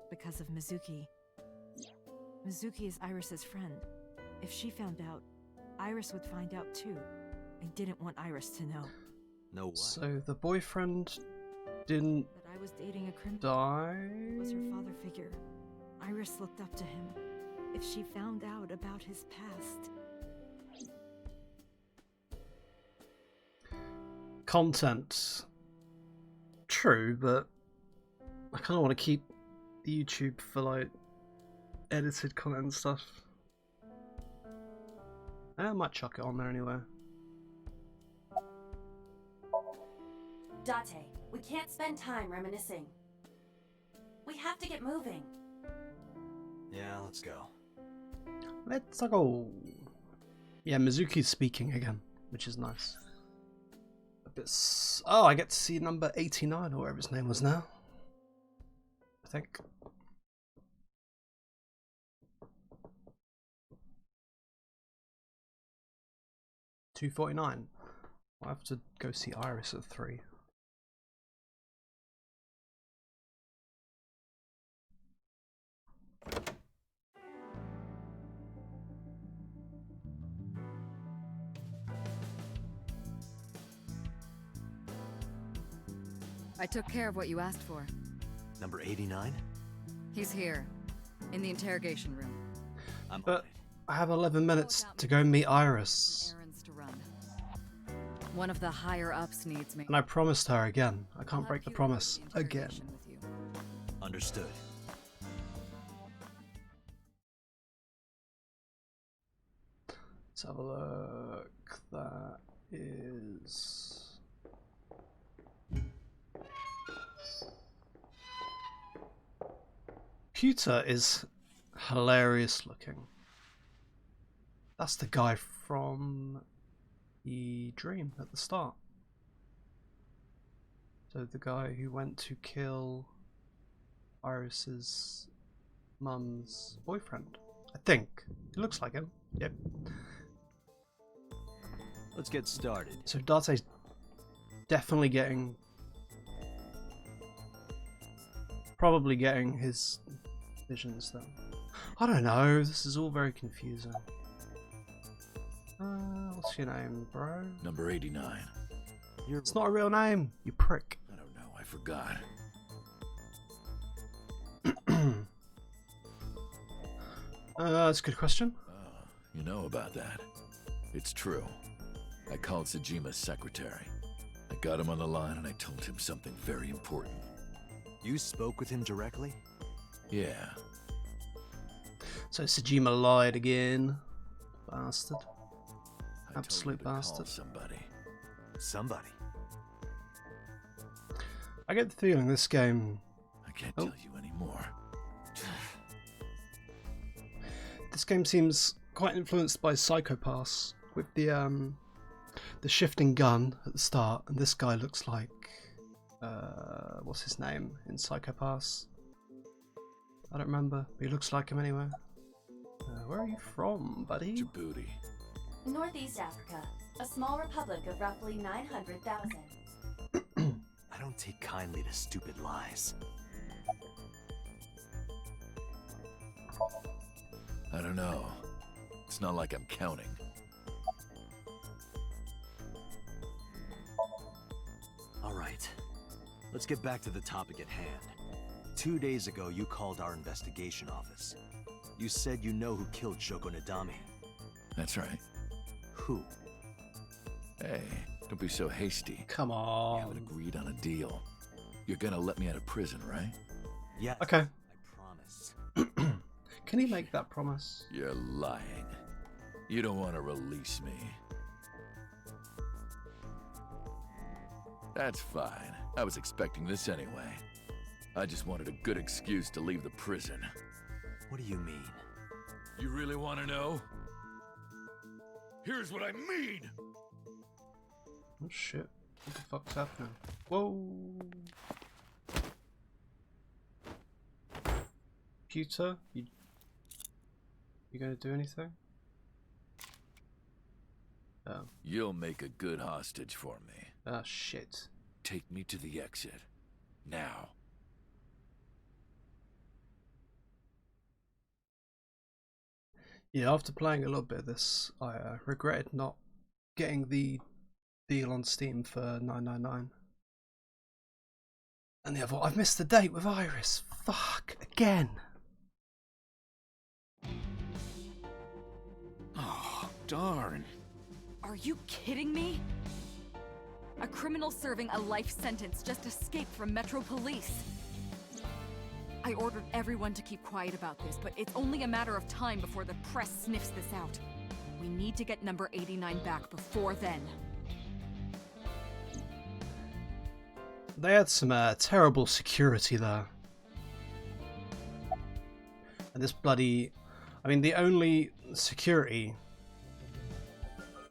because of Mizuki. Mizuki is Iris's friend. If she found out, Iris would find out too. I didn't want Iris to know. No what? So the boyfriend didn't That I was dating a criminal. die? Was her father figure. Iris looked up to him. If she found out about his past... Content. True, but I kind of want to keep YouTube for like edited content and stuff. I might chuck it on there anyway. Date, we can't spend time reminiscing. We have to get moving. Yeah, let's go. Let's go. Yeah, Mizuki's speaking again, which is nice. A bit. Oh, I get to see number 89 or whatever his name was now. I think. $2.49. I'll have to go see Iris at 3. I took care of what you asked for. Number 89? He's here, in the interrogation room. But I have 11 minutes to go meet Iris. Errands to run. One of the higher-ups needs me. And I promised her again. I can't break the promise again. Understood. Let's have a look. That is... Pewter is hilarious looking. That's the guy from the dream at the start. So the guy who went to kill Iris's mum's boyfriend. I think. It looks like him. Yep. Let's get started. So Date's definitely getting... Probably getting his visions though? I don't know. This is all very confusing. What's your name, bro? Number 89. It's not a real name, you prick. I don't know, I forgot. That's a good question. You know about that. It's true. I called Sejima's secretary. I got him on the line and I told him something very important. You spoke with him directly? Yeah. So Sejima lied again. Bastard. I Absolute told him to bastard. call somebody. Somebody. I get the feeling this game... I can't tell you anymore. This game seems quite influenced by Psychopass, with the shifting gun at the start, and this guy looks like what's his name in Psychopass? I don't remember, but he looks like him anyway. Where are you from, buddy? Djibouti. Northeast Africa, a small republic of roughly 900,000. I don't take kindly to stupid lies. I don't know. It's not like I'm counting. All right. Let's get back to the topic at hand. 2 days ago, you called our investigation office. You said you know who killed Shoko Nadami. That's right. Who? Hey, don't be so hasty. Come We on. haven't agreed on a deal. You're gonna let me out of prison, right? Yes. Okay. I promise. Can you make that promise? You're lying. You don't want to release me. That's fine. I was expecting this anyway. I just wanted a good excuse to leave the prison. What do you mean? You really want to know? Here's what I mean! Oh shit. What the fuck's happening? Whoa. Computer, you gonna do anything? Oh. You'll make a good hostage for me. Ah, shit. Take me to the exit. Now. Yeah, after playing a little bit of this, I regretted not getting the deal on Steam for $9.99. And the other, I've missed the date with Iris. Fuck, again. Oh, darn. Are you kidding me? A criminal serving a life sentence just escaped from Metro Police. I ordered everyone to keep quiet about this, but it's only a matter of time before the press sniffs this out. We need to get number 89 back before then. They had some terrible security there. And this bloody... I mean, the only security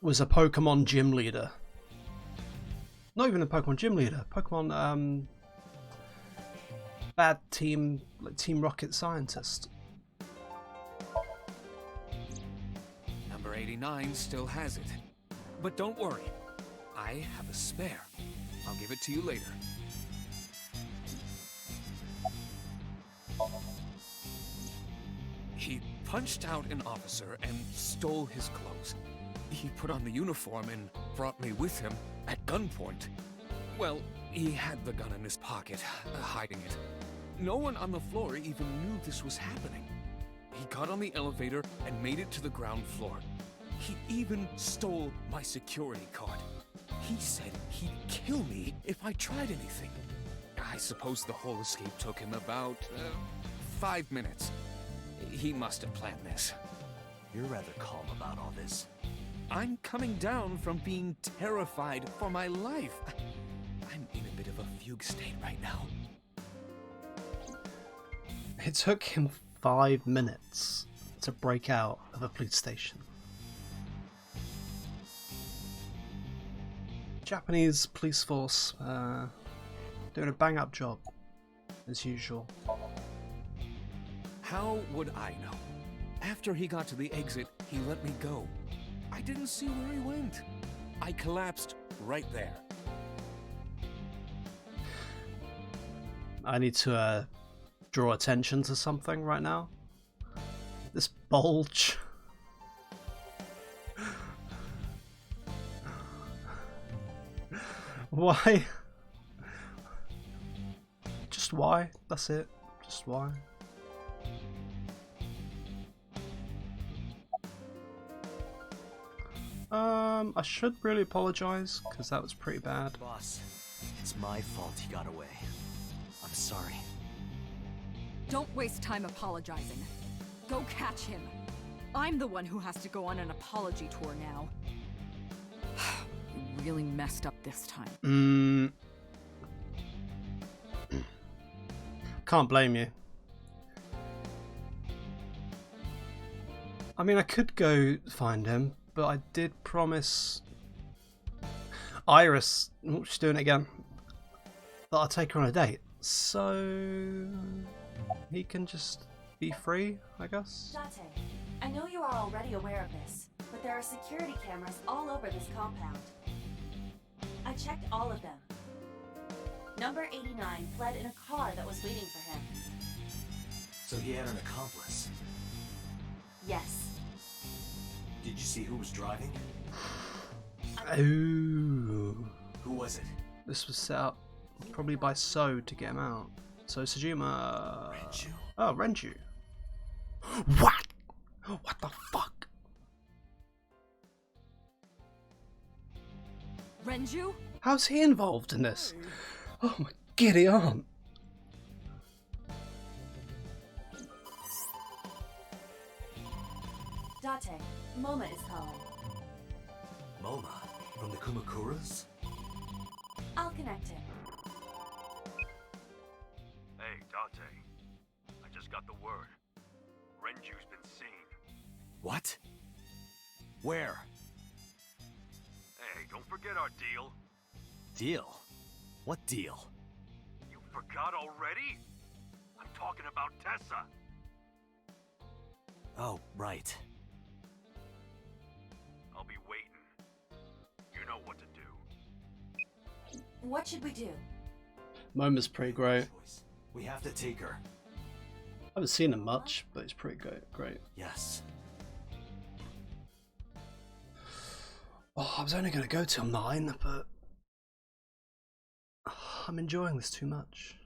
was a Pokemon gym leader. Not even a Pokemon gym leader. Pokemon, bad team, like Team Rocket scientist. Number 89 still has it. But don't worry. I have a spare. I'll give it to you later. He punched out an officer and stole his clothes. He put on the uniform and brought me with him at gunpoint. Well, he had the gun in his pocket, hiding it. No one on the floor even knew this was happening. He got on the elevator and made it to the ground floor. He even stole my security card. He said he'd kill me if I tried anything. I suppose the whole escape took him about 5 minutes. He must have planned this. You're rather calm about all this. I'm coming down from being terrified for my life. I'm in a bit of a fugue state right now. It took him 5 minutes to break out of a police station. Japanese police force doing a bang-up job, as usual. How would I know? After he got to the exit, he let me go. I didn't see where he went. I collapsed right there. I need to draw attention to something right now. This bulge. Why? Just why? That's it. Just why? I should really apologize because that was pretty bad. Boss, it's my fault he got away. I'm sorry. Don't waste time apologizing. Go catch him. I'm the one who has to go on an apology tour now. You really messed up this time. Can't blame you. I mean, I could go find him, but I did promise Iris, oh, she's doing it again, that I'll take her on a date. So he can just be free, I guess. Date, I know you are already aware of this, but there are security cameras all over this compound. I checked all of them. Number 89 fled in a car that was waiting for him. So he had an accomplice. Yes. Did you see who was driving? Ooh. Who was it? This was set up probably by So to get him out. So Sejima. Renju? Oh, Renju. What? What the fuck? Renju? How's he involved in this? Oh my giddy aunt. Date, Moma is calling. Moma? From the Kumakuras? I'll connect him. Hey, Date. I just got the word. Renju's been seen. What? Where? Hey, don't forget our deal. Deal? What deal? You forgot already? I'm talking about Tessa. Oh, right. I'll be waiting. You know what to do. What should we do? Moma's pretty great. We have to take her. I haven't seen him much, but he's pretty great. Yes. Oh, I was only going to go till 9, but I'm enjoying this too much.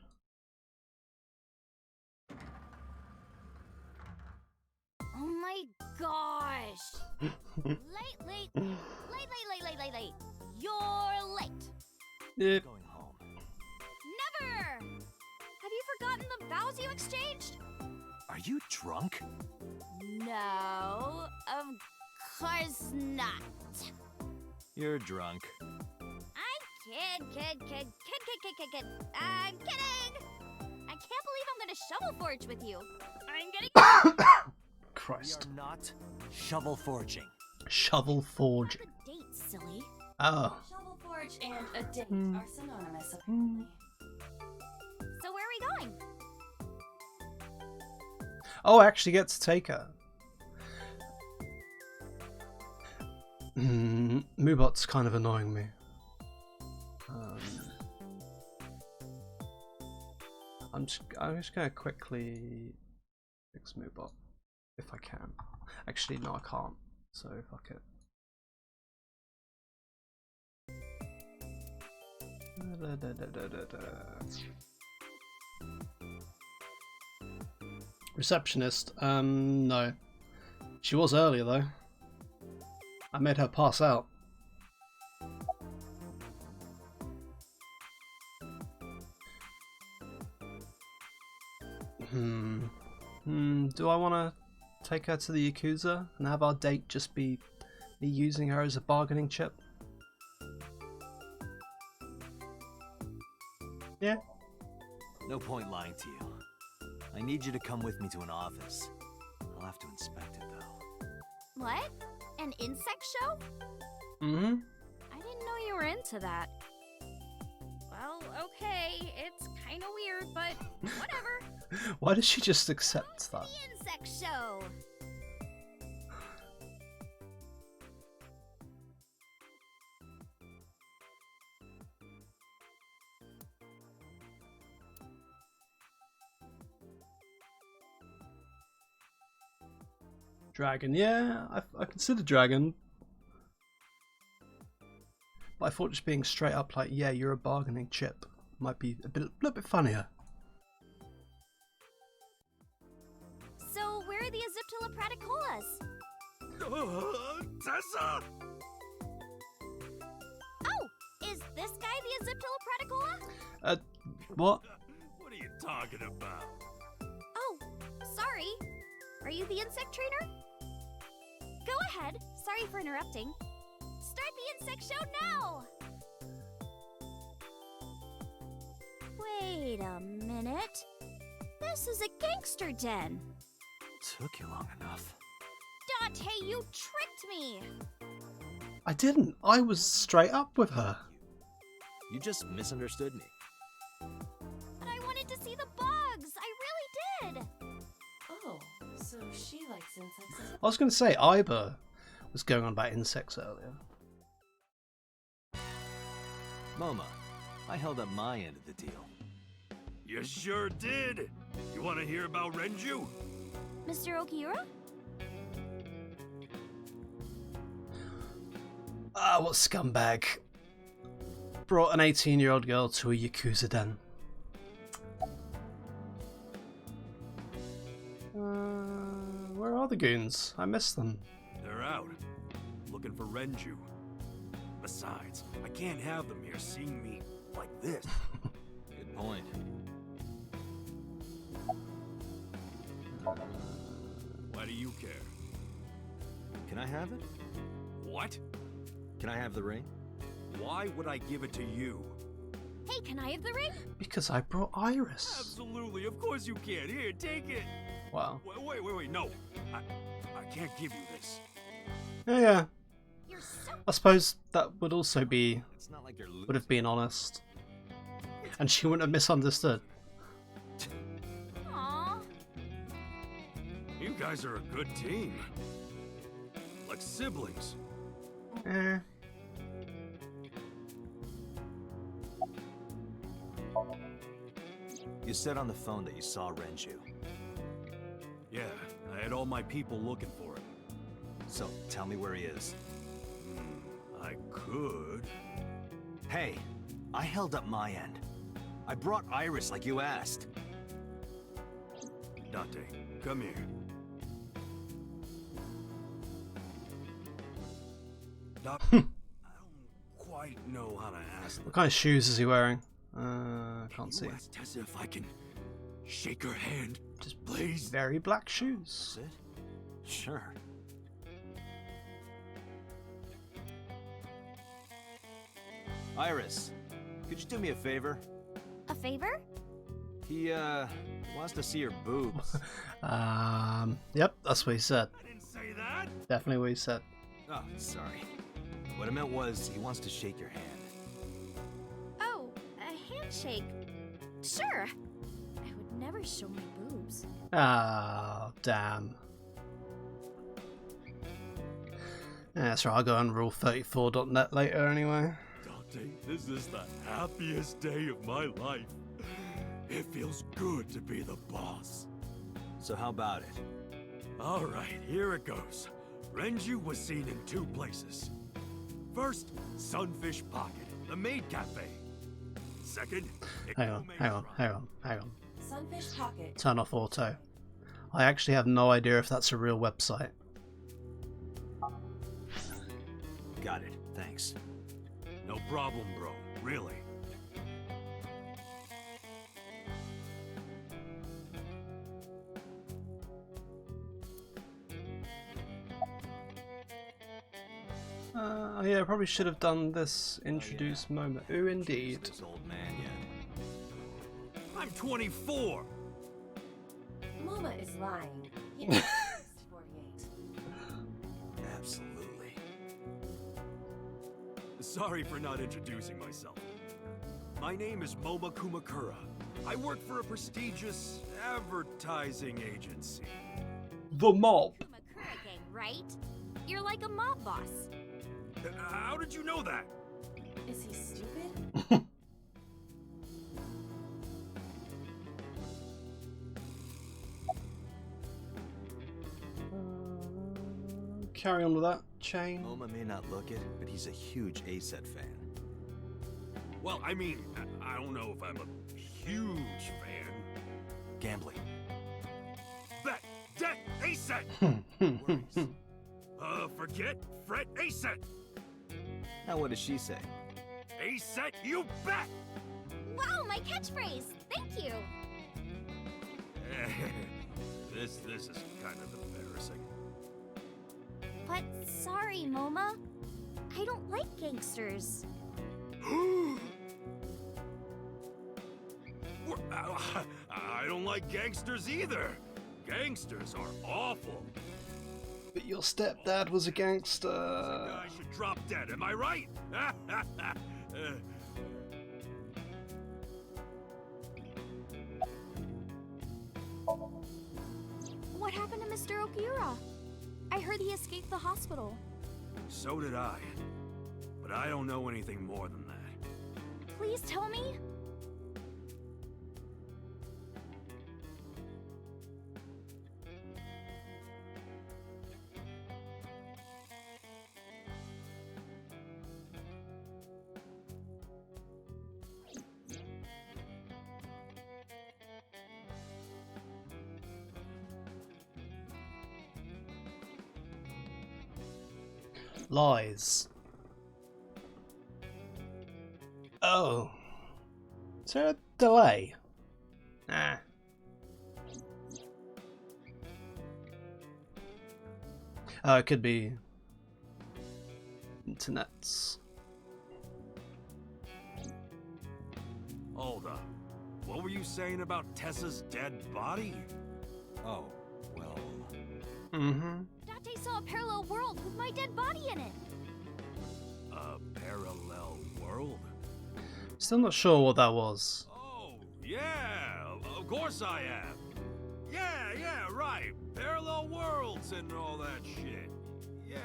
Oh my gosh! Late. You're late. Yeah. Going home. Never! Have you forgotten the vows you exchanged? Are you drunk? No, of course not. You're drunk. I'm kid. I'm kidding! I can't believe I'm gonna shovel forge with you. I'm getting Christ. We are not shovel forging. Shovel forging. a date, silly. Oh. Shovel forge and a date are synonymous, apparently. So where are we going? Oh, I actually get to take her. Moobot's kind of annoying me. I'm just gonna quickly fix Moobot if I can. Actually, no, I can't. So fuck it. Receptionist, no. She was earlier though. I made her pass out. Do I want to take her to the Yakuza and have our date just be me using her as a bargaining chip? Yeah. No point lying to you. I need you to come with me to an office. I'll have to inspect it though. What? An insect show? Mm-hmm. I didn't know you were into that. Well, okay, it's kind of weird, but whatever. Why did she just accept that? The insect show. Dragon, yeah, I consider Dragon. But I thought just being straight up like, yeah, you're a bargaining chip might be a little bit funnier. So, where are the Aziptilla praticolas? Tessa! Oh, is this guy the Aziptilla praticola? What? What are you talking about? Oh, sorry. Are you the insect trainer? Go ahead. Sorry for interrupting. Start the insect show now! Wait a minute. This is a gangster den. Took you long enough. Dante, you tricked me! I didn't. I was straight up with her. You just misunderstood me. But I wanted to see the bugs. I really did. Oh, so she likes insects. I was going to say, Iber was going on about insects earlier. Moma, I held up my end of the deal. You sure did. You want to hear about Renju? Mr. Okiura? Ah, what scumbag. Brought an 18-year-old girl to a Yakuza den. Where are the goons? I missed them. They're out. Looking for Renju. Besides, I can't have them here seeing me like this. Good point. Why do you care? Can I have it? What? Can I have the ring? Why would I give it to you? Hey, can I have the ring? Because I brought Iris. Absolutely, of course you can. Here, take it. Wow. Wait, no. I can't give you this. Yeah. You're so... I suppose that would also be, It's not like you're would have been honest. And she wouldn't have misunderstood. Aww. You guys are a good team. Like siblings. Eh. You said on the phone that you saw Renju. Yeah, I had all my people looking for him. So, tell me where he is. I could. Hey, I held up my end. I brought Iris like you asked. Dante, come here. Doc, I don't quite know how to ask What kind of shoes is he wearing? I can't see. Ask Tessa if I can shake her hand, Just please. very black shoes. That's it? Sure. Iris, could you do me a favor? A favor? He, wants to see your boobs. Yep, that's what he said. I didn't say that. Definitely what he said. Oh, sorry. What I meant was, he wants to shake your hand. Oh, a handshake. Sure. I would never show my boobs. Ah, damn. Yeah, that's right, I'll go on rule34.net later anyway. Dante, this is the happiest day of my life. It feels good to be the boss. So how about it? All right, here it goes. Renju was seen in 2 places. First, Sunfish Pocket, the maid cafe. Second, Hang on. Sunfish Pocket. Turn off auto. I actually have no idea if that's a real website. Got it, thanks. No problem, bro. Really. Yeah, I probably should have done this introduce moment. Ooh, indeed. This old man yet. I'm 24. Moma is lying. He is 48. Absolutely. Sorry for not introducing myself. My name is Moma Kumakura. I work for a prestigious advertising agency. The mob. Kumakura gang, right? You're like a mob boss. How did you know that? Is he stupid? carry on with that chain. Moma may not look it, but he's a huge A-Set fan. Well, I mean, I don't know if I'm a huge fan. Gambling. Bet, debt, A-Set! Forget, fret, A-Set! Now what does she say? A-Set, you bet! Wow, my catchphrase! Thank you! This is kind of embarrassing. But sorry, Moma. I don't like gangsters. I don't like gangsters either. Gangsters are awful. But your stepdad was a gangster. Some guy should drop dead, am I right? What happened to Mr. Okiura? I heard he escaped the hospital. So did I. But I don't know anything more than that. Please tell me. Lies. Oh. Is there a delay? Nah. Oh, it could be internets. Hold up. What were you saying about Tessa's dead body? Oh, well... Mm-hmm. Date saw a parallel world with my dead body in it. A parallel world? Still not sure what that was. Oh, yeah, of course I am. Yeah, right. Parallel worlds and all that shit. Yeah.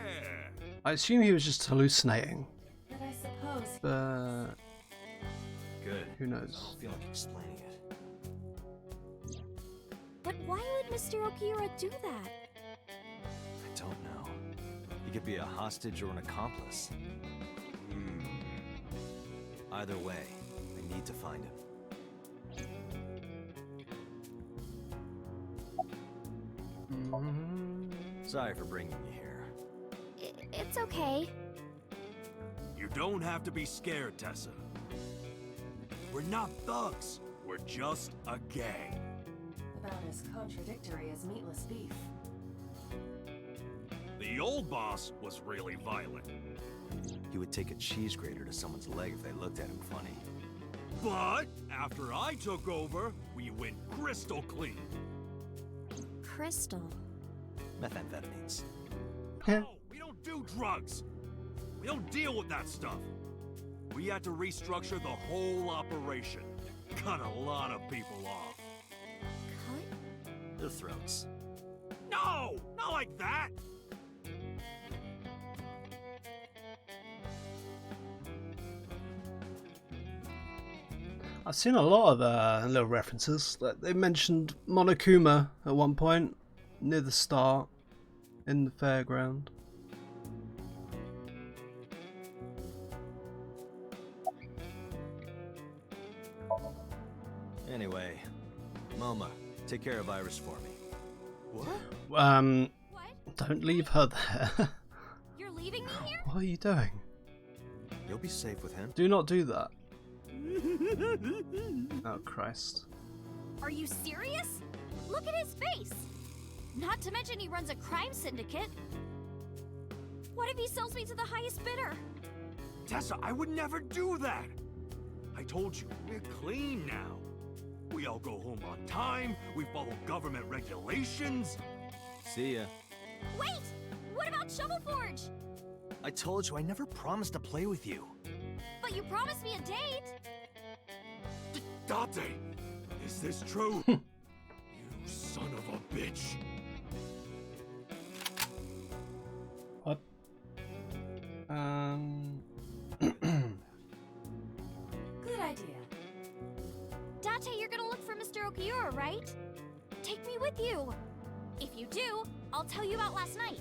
I assume he was just hallucinating. But I suppose... But... Good. Who I knows? don't feel like explaining it. But why would Mr. Okiura do that? I don't know. He could be a hostage or an accomplice. Either way, I need to find him. Sorry for bringing you here. It's okay. You don't have to be scared, Tessa. We're not thugs. We're just a gang. About as contradictory as meatless beef. The old boss was really violent. He would take a cheese grater to someone's leg if they looked at him funny. But after I took over, we went crystal clean. Crystal. Methamphetamines. No, we don't do drugs. We don't deal with that stuff. We had to restructure the whole operation. Cut a lot of people off. Cut? Their throats. No! Not like that! I've seen a lot of little references. Like they mentioned Monokuma at one point, near the start, in the fairground. Anyway, Moma, take care of Iris for me. What? What? Don't leave her there. You're leaving me here? What are you doing? You'll be safe with him. Do not do that. Oh, Christ. Are you serious? Look at his face! Not to mention he runs a crime syndicate. What if he sells me to the highest bidder? Tessa, I would never do that! I told you, we're clean now. We all go home on time, we follow government regulations. See ya. Wait! What about Shovel Forge? I told you I never promised to play with you. But you promised me a date! Date! Is this true? You son of a bitch! What? Good idea. Date, you're gonna look for Mr. Okiura, right? Take me with you! If you do, I'll tell you about last night.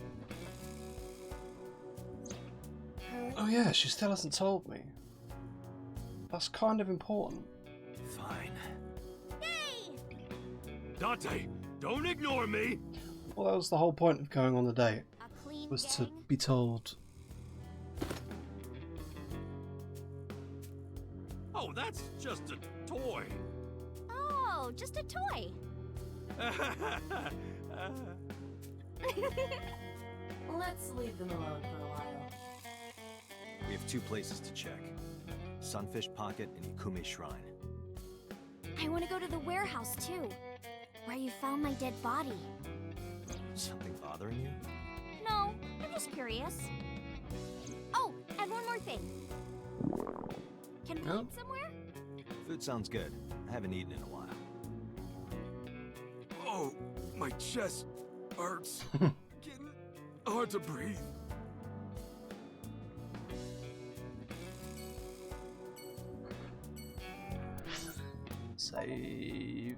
Oh yeah, she still hasn't told me. That's kind of important. Fine. Yay! Dante, don't ignore me! Well, that was the whole point of going on the date, A clean was gang? to be told. Oh, that's just a toy. Oh, just a toy. Let's leave them alone for a while. We have 2 places to check. Sunfish Pocket and Ikume Shrine. I want to go to the warehouse too, where you found my dead body. Something bothering you? No, I'm just curious. Oh, and one more thing. Can we eat somewhere? Food sounds good. I haven't eaten in a while. Oh, my chest hurts. Getting hard to breathe. Save.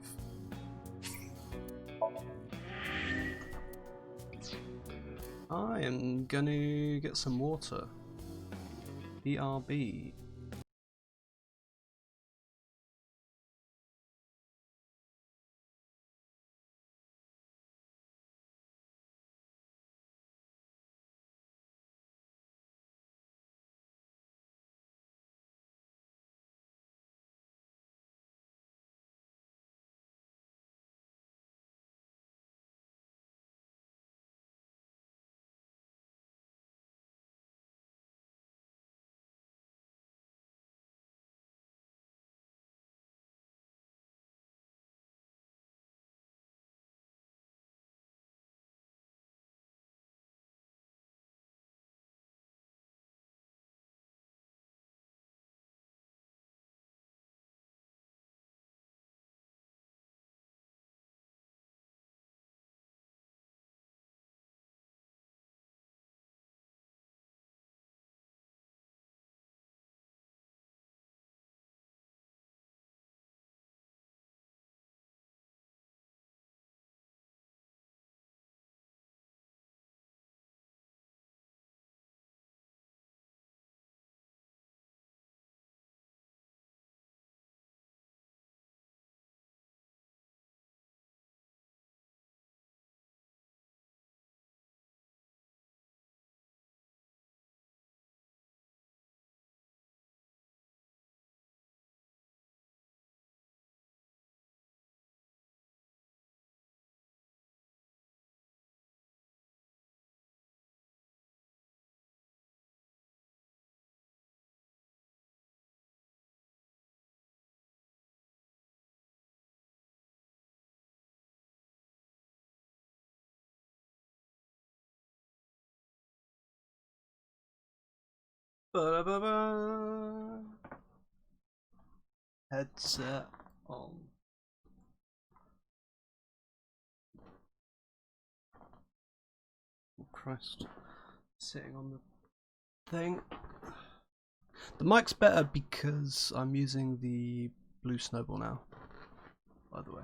I am gonna get some water. BRB. Ba-da-ba-ba. Headset on. Oh Christ. Sitting on the thing. The mic's better because I'm using the blue snowball now, by the way.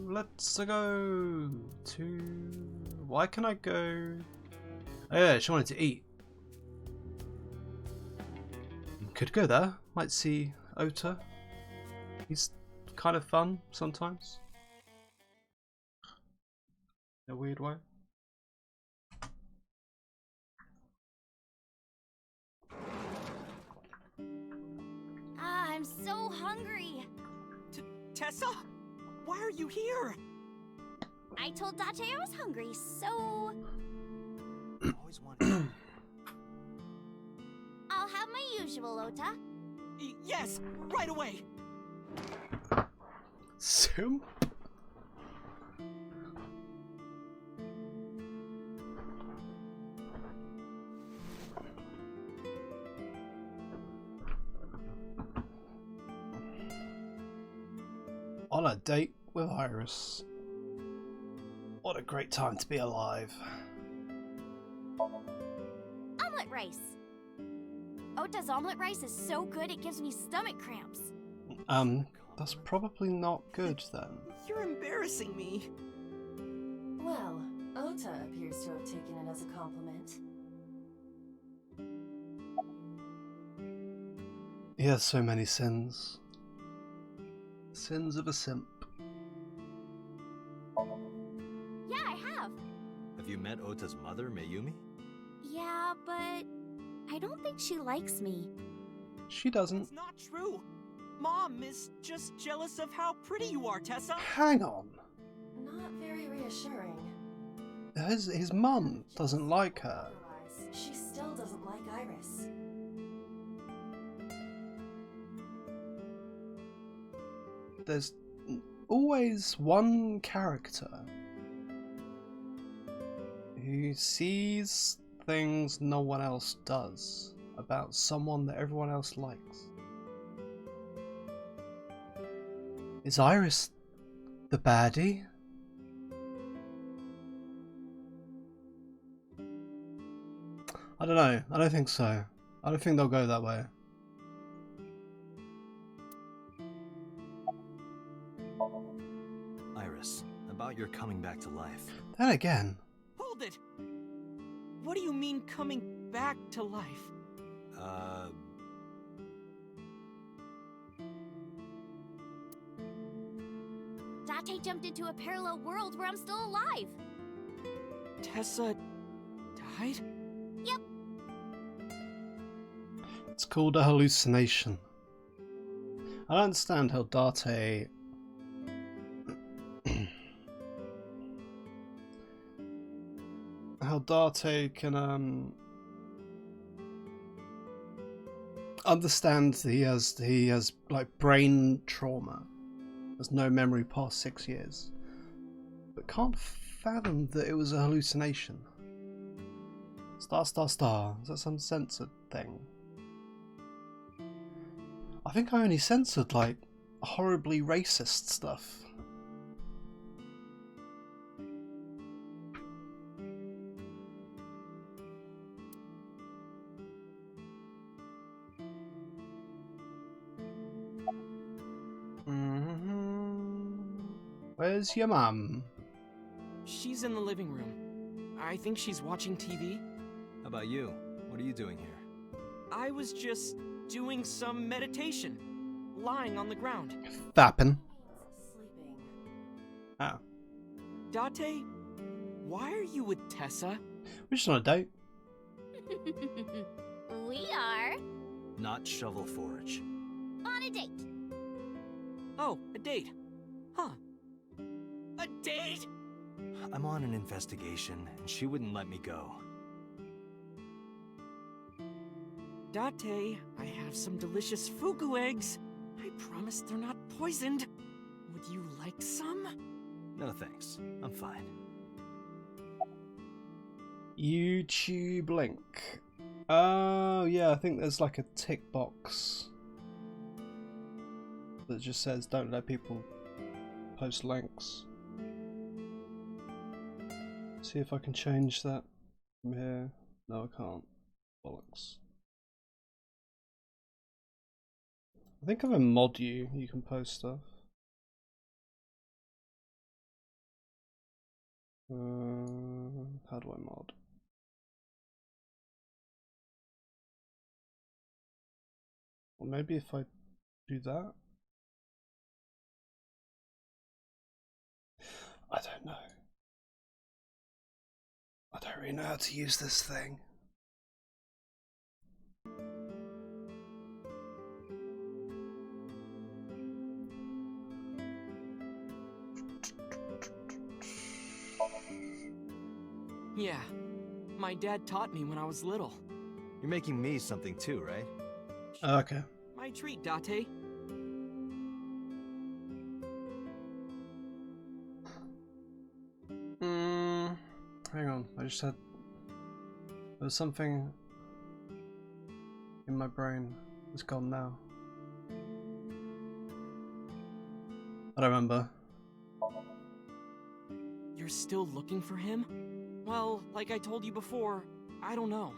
Let's go to... Why can I go... Oh yeah, she wanted to eat. Could go there. Might see Ota. He's kind of fun sometimes. In a weird way. Ah, I'm so hungry. Tessa? Why are you here? I told Date I was hungry, so... Always wanted. I'll have my usual, Ota. Yes, right away. Zoom? On a date with Iris. What a great time to be alive. Omelet rice. Ota's omelet rice is so good it gives me stomach cramps. That's probably not good then. You're embarrassing me. Well, Ota appears to have taken it as a compliment. He has so many sins. Sins of a simp. Yeah, I have. Have you met Ota's mother, Mayumi? Yeah, but I don't think she likes me. She doesn't. It's not true. Mom is just jealous of how pretty you are, Tessa. Hang on. Not very reassuring. His mum doesn't like her. Otherwise, she still doesn't like Iris. There's always one character who sees things no one else does about someone that everyone else likes. Is Iris the baddie? I don't know. I don't think so. I don't think they'll go that way. Iris, about your coming back to life. Then again. Hold it! What do you mean coming back to life? Date jumped into a parallel world where I'm still alive. Tessa died? Yep. It's called a hallucination. I don't understand how Date can understand that he has like brain trauma. There's no memory past 6 years, but can't fathom that it was a hallucination. Star. Is that some censored thing? I think I only censored like horribly racist stuff. Where's your mum? She's in the living room. I think she's watching TV. How about you? What are you doing here? I was just doing some meditation, lying on the ground. Fapping. Sleeping. Oh. Date, why are you with Tessa? We're just on a date. We are Not Shovel Forge. on a date. Oh, a date. Huh. A date? I'm on an investigation, and she wouldn't let me go. Date, I have some delicious fugu eggs. I promise they're not poisoned. Would you like some? No thanks. I'm fine. YouTube link. Oh yeah, I think there's like a tick box that just says don't let people post links. See if I can change that from here. No, I can't. Bollocks. I think if I mod you, you can post stuff. How do I mod? Or maybe if I do that? I don't know. I don't really know how to use this thing. Yeah. My dad taught me when I was little. You're making me something too, right? Okay. My treat, Date. Hang on, I just had... There was something in my brain. It's gone now. I don't remember. You're still looking for him? Well, like I told you before, I don't know.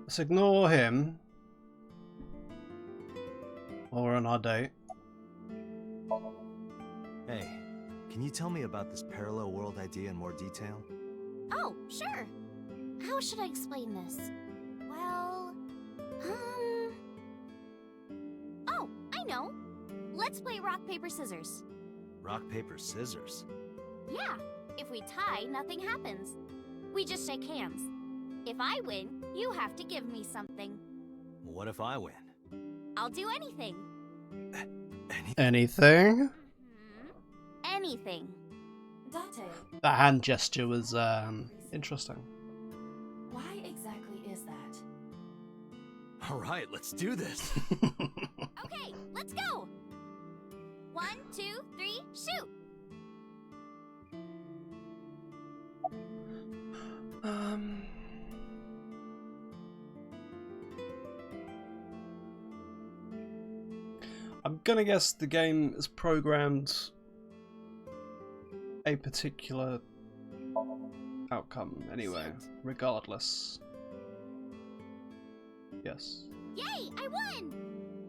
Let's ignore him. While we're on our date. Hey, can you tell me about this parallel world idea in more detail? Oh, sure. How should I explain this? Well, oh, I know. Let's play rock, paper, scissors. Rock, paper, scissors? Yeah, if we tie, nothing happens. We just shake hands. If I win, you have to give me something. What if I win? I'll do anything. Anything? Anything. Date, That hand gesture was interesting. why exactly is that? All right, let's do this. Okay, let's go. 1, 2, 3, shoot. I'm gonna guess the game is programmed a particular outcome anyway, regardless. Yes. Yay, I won!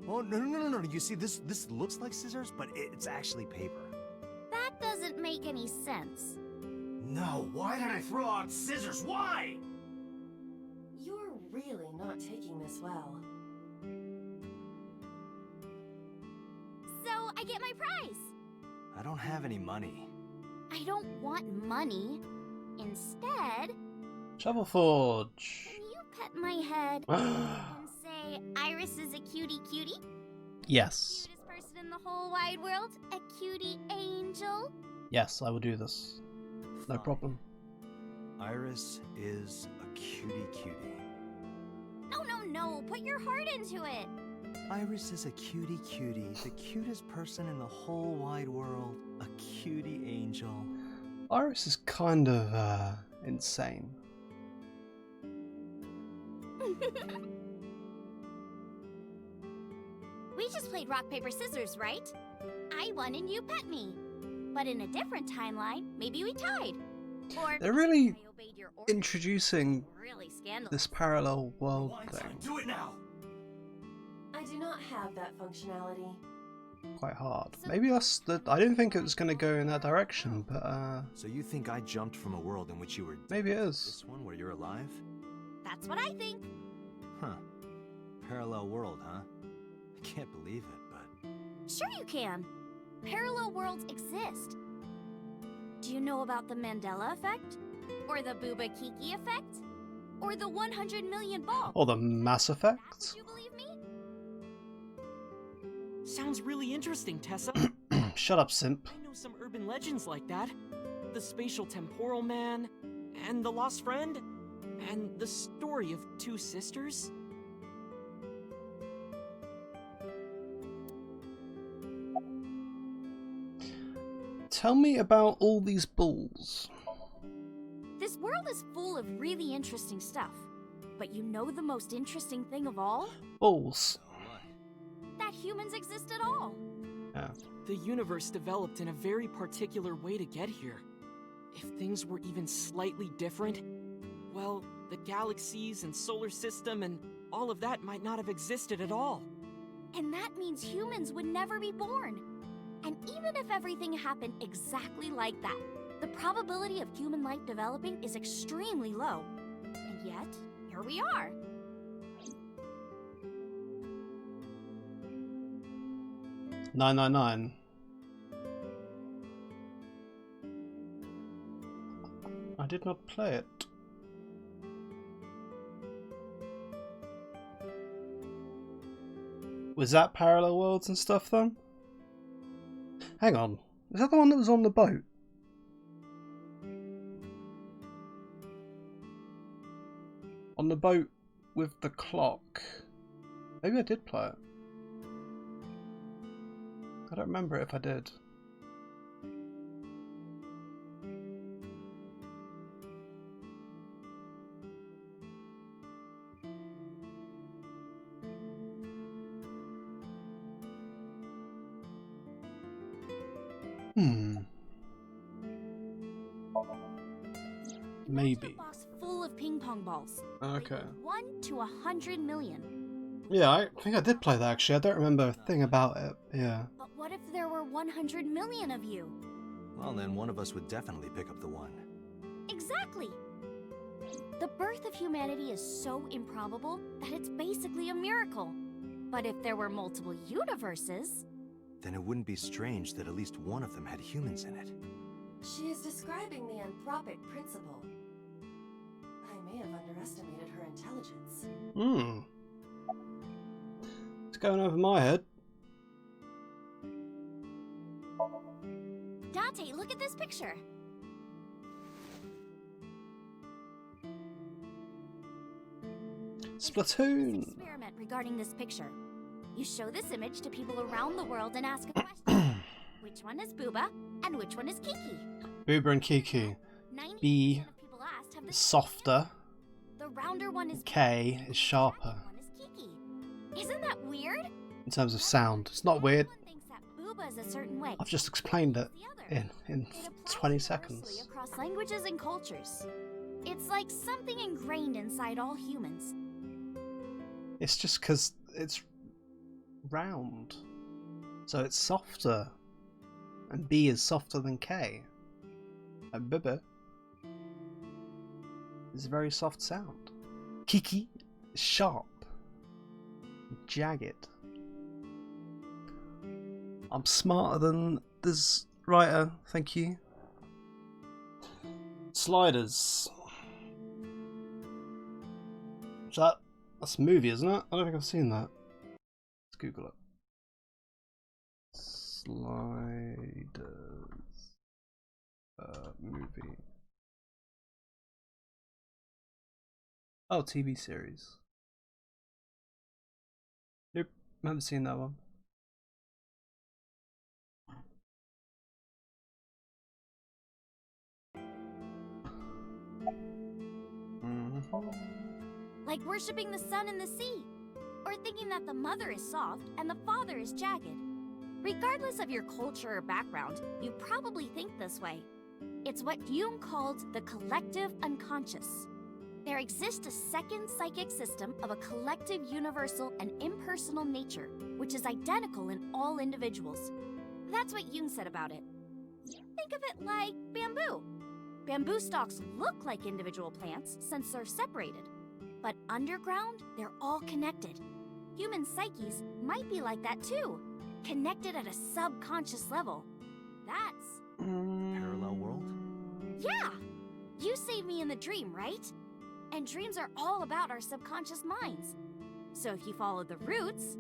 Oh, no. You see, this looks like scissors, but it's actually paper. That doesn't make any sense. No, why did I throw out scissors? Why? You're really not taking this well. So, I get my prize. I don't have any money. I don't want money. Instead, Shovel Forge. can you pet my head and say Iris is a cutie cutie? Yes. Cutest person in the whole wide world? A cutie angel? Yes, I will do this. No problem. Iris is a cutie cutie. No. Put your heart into it. Iris is a cutie cutie, the cutest person in the whole wide world. A cutie angel. Iris is kind of insane. We just played rock, paper, scissors, right? I won and you pet me. But in a different timeline, maybe we tied. Or They're really I obeyed your orders. introducing Really scandalous. this parallel world thing Do it now. I do not have that functionality. quite hard. Maybe that's the. I didn't think it was going to go in that direction, but So you think I jumped from a world in which you were maybe it is. this one where you're alive? That's what I think. Huh. Parallel world, huh? I can't believe it, but... Sure you can. Parallel worlds exist. Do you know about the Mandela effect? Or the Booba Kiki effect? Or the 100 million ball? Or the Mass Effect. You believe me? Sounds really interesting, Tessa. Shut up, simp. I know some urban legends like that. The spatial temporal man, and the lost friend, and the story of two sisters. Tell me about all these balls. This world is full of really interesting stuff. But you know the most interesting thing of all? Balls. That humans exist at all. Yeah. The universe developed in a very particular way to get here. If things were even slightly different, well, the galaxies and solar system and all of that might not have existed at all. And that means humans would never be born. And even if everything happened exactly like that, the probability of human life developing is extremely low. And yet, here we are. $9.99. I did not play it. Was that Parallel Worlds and stuff then? Hang on. Is that the one that was on the boat? On the boat with the clock. Maybe I did play it. I don't remember if I did. Maybe. A box full of of ping pong balls. Okay. 1 to 100 million. Yeah, I think I did play that actually. I don't remember a thing about it. Yeah. But what if there were 100 million of you? Well, then one of us would definitely pick up the one. Exactly! The birth of humanity is so improbable that it's basically a miracle. But if there were multiple universes... Then it wouldn't be strange that at least one of them had humans in it. She is describing the anthropic principle. I may have underestimated her intelligence. Hmm. It's going over my head. Dante, look at this picture. Splatoon. Experiment regarding this picture. You show this image to people around the world and ask a question. Which one is Booba and which one is Kiki? Booba and Kiki. B is softer. The rounder one is K is sharper. Kiki. Isn't that weird? In terms of sound. It's not weird. Booba is a certain way. I've just explained it in 20 seconds. Across languages and cultures. It's like something ingrained inside all humans. It's just because it's round. So it's softer. And B is softer than K. And Booba is a very soft sound. Kiki is sharp. Jagged. I'm smarter than this writer, thank you. Sliders. That's a movie, isn't it? I don't think I've seen that. Let's Google it. Sliders. Movie. Oh, TV series. Nope, I haven't seen that one. Like worshipping the sun and the sea, or thinking that the mother is soft and the father is jagged. Regardless of your culture or background, you probably think this way. It's what Jung called the collective unconscious. There exists a second psychic system of a collective, universal, and impersonal nature, which is identical in all individuals. That's what Jung said about it. Think of it like bamboo. Bamboo stalks look like individual plants since they're separated. But underground, they're all connected. Human psyches might be like that too, connected at a subconscious level. That's... Parallel world? Yeah! You saved me in the dream, right? And dreams are all about our subconscious minds. So if you follow the roots...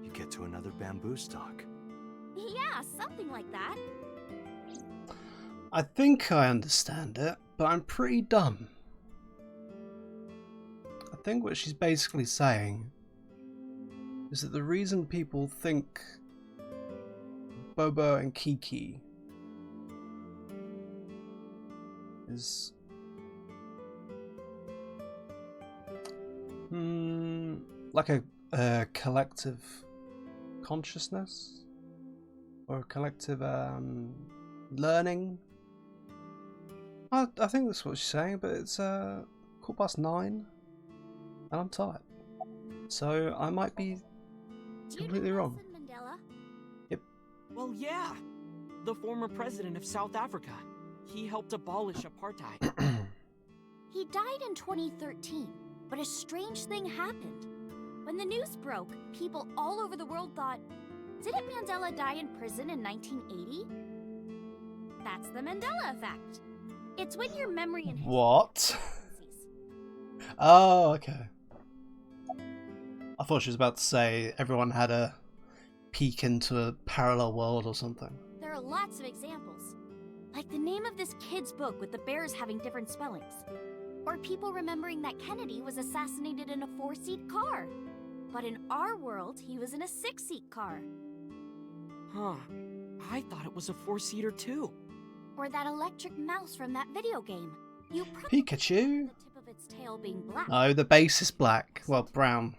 You get to another bamboo stalk. Yeah, something like that. I think I understand it, but I'm pretty dumb. I think what she's basically saying is that the reason people think Bobo and Kiki is like a collective consciousness or a collective learning. I think that's what she's saying, but it's 9:15 and I'm tired, so I might be completely wrong. Mandela? Yep. Well, yeah. The former president of South Africa. He helped abolish apartheid. He died in 2013, but a strange thing happened. When the news broke, people all over the world thought, didn't Mandela die in prison in 1980? That's the Mandela effect. It's when your memory and What? Oh, okay. I thought she was about to say everyone had a peek into a parallel world or something. There are lots of examples. Like the name of this kid's book with the bears having different spellings. Or people remembering that Kennedy was assassinated in a 4-seat car. But in our world, he was in a 6-seat car. Huh. I thought it was a 4-seater too. Or that electric mouse from that video game. You probably Pikachu? the tip of its tail being black. No, the base is black. Well, brown.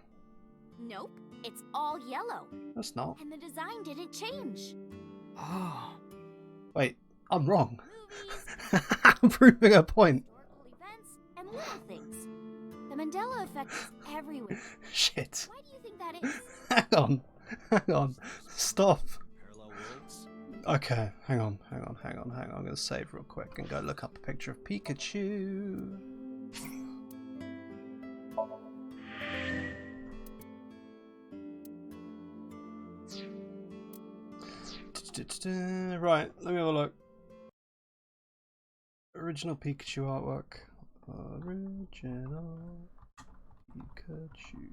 Nope, it's all yellow. That's not. And the design didn't change. Oh. Wait, I'm wrong. Movies, I'm proving a point. historical events, and little things. Mandela effect is everywhere. Shit. Why do you think that is? Hang on. Stop. Okay, hang on. I'm gonna save real quick and go look up a picture of Pikachu. Right, let me have a look. Original Pikachu artwork. Original Pikachu.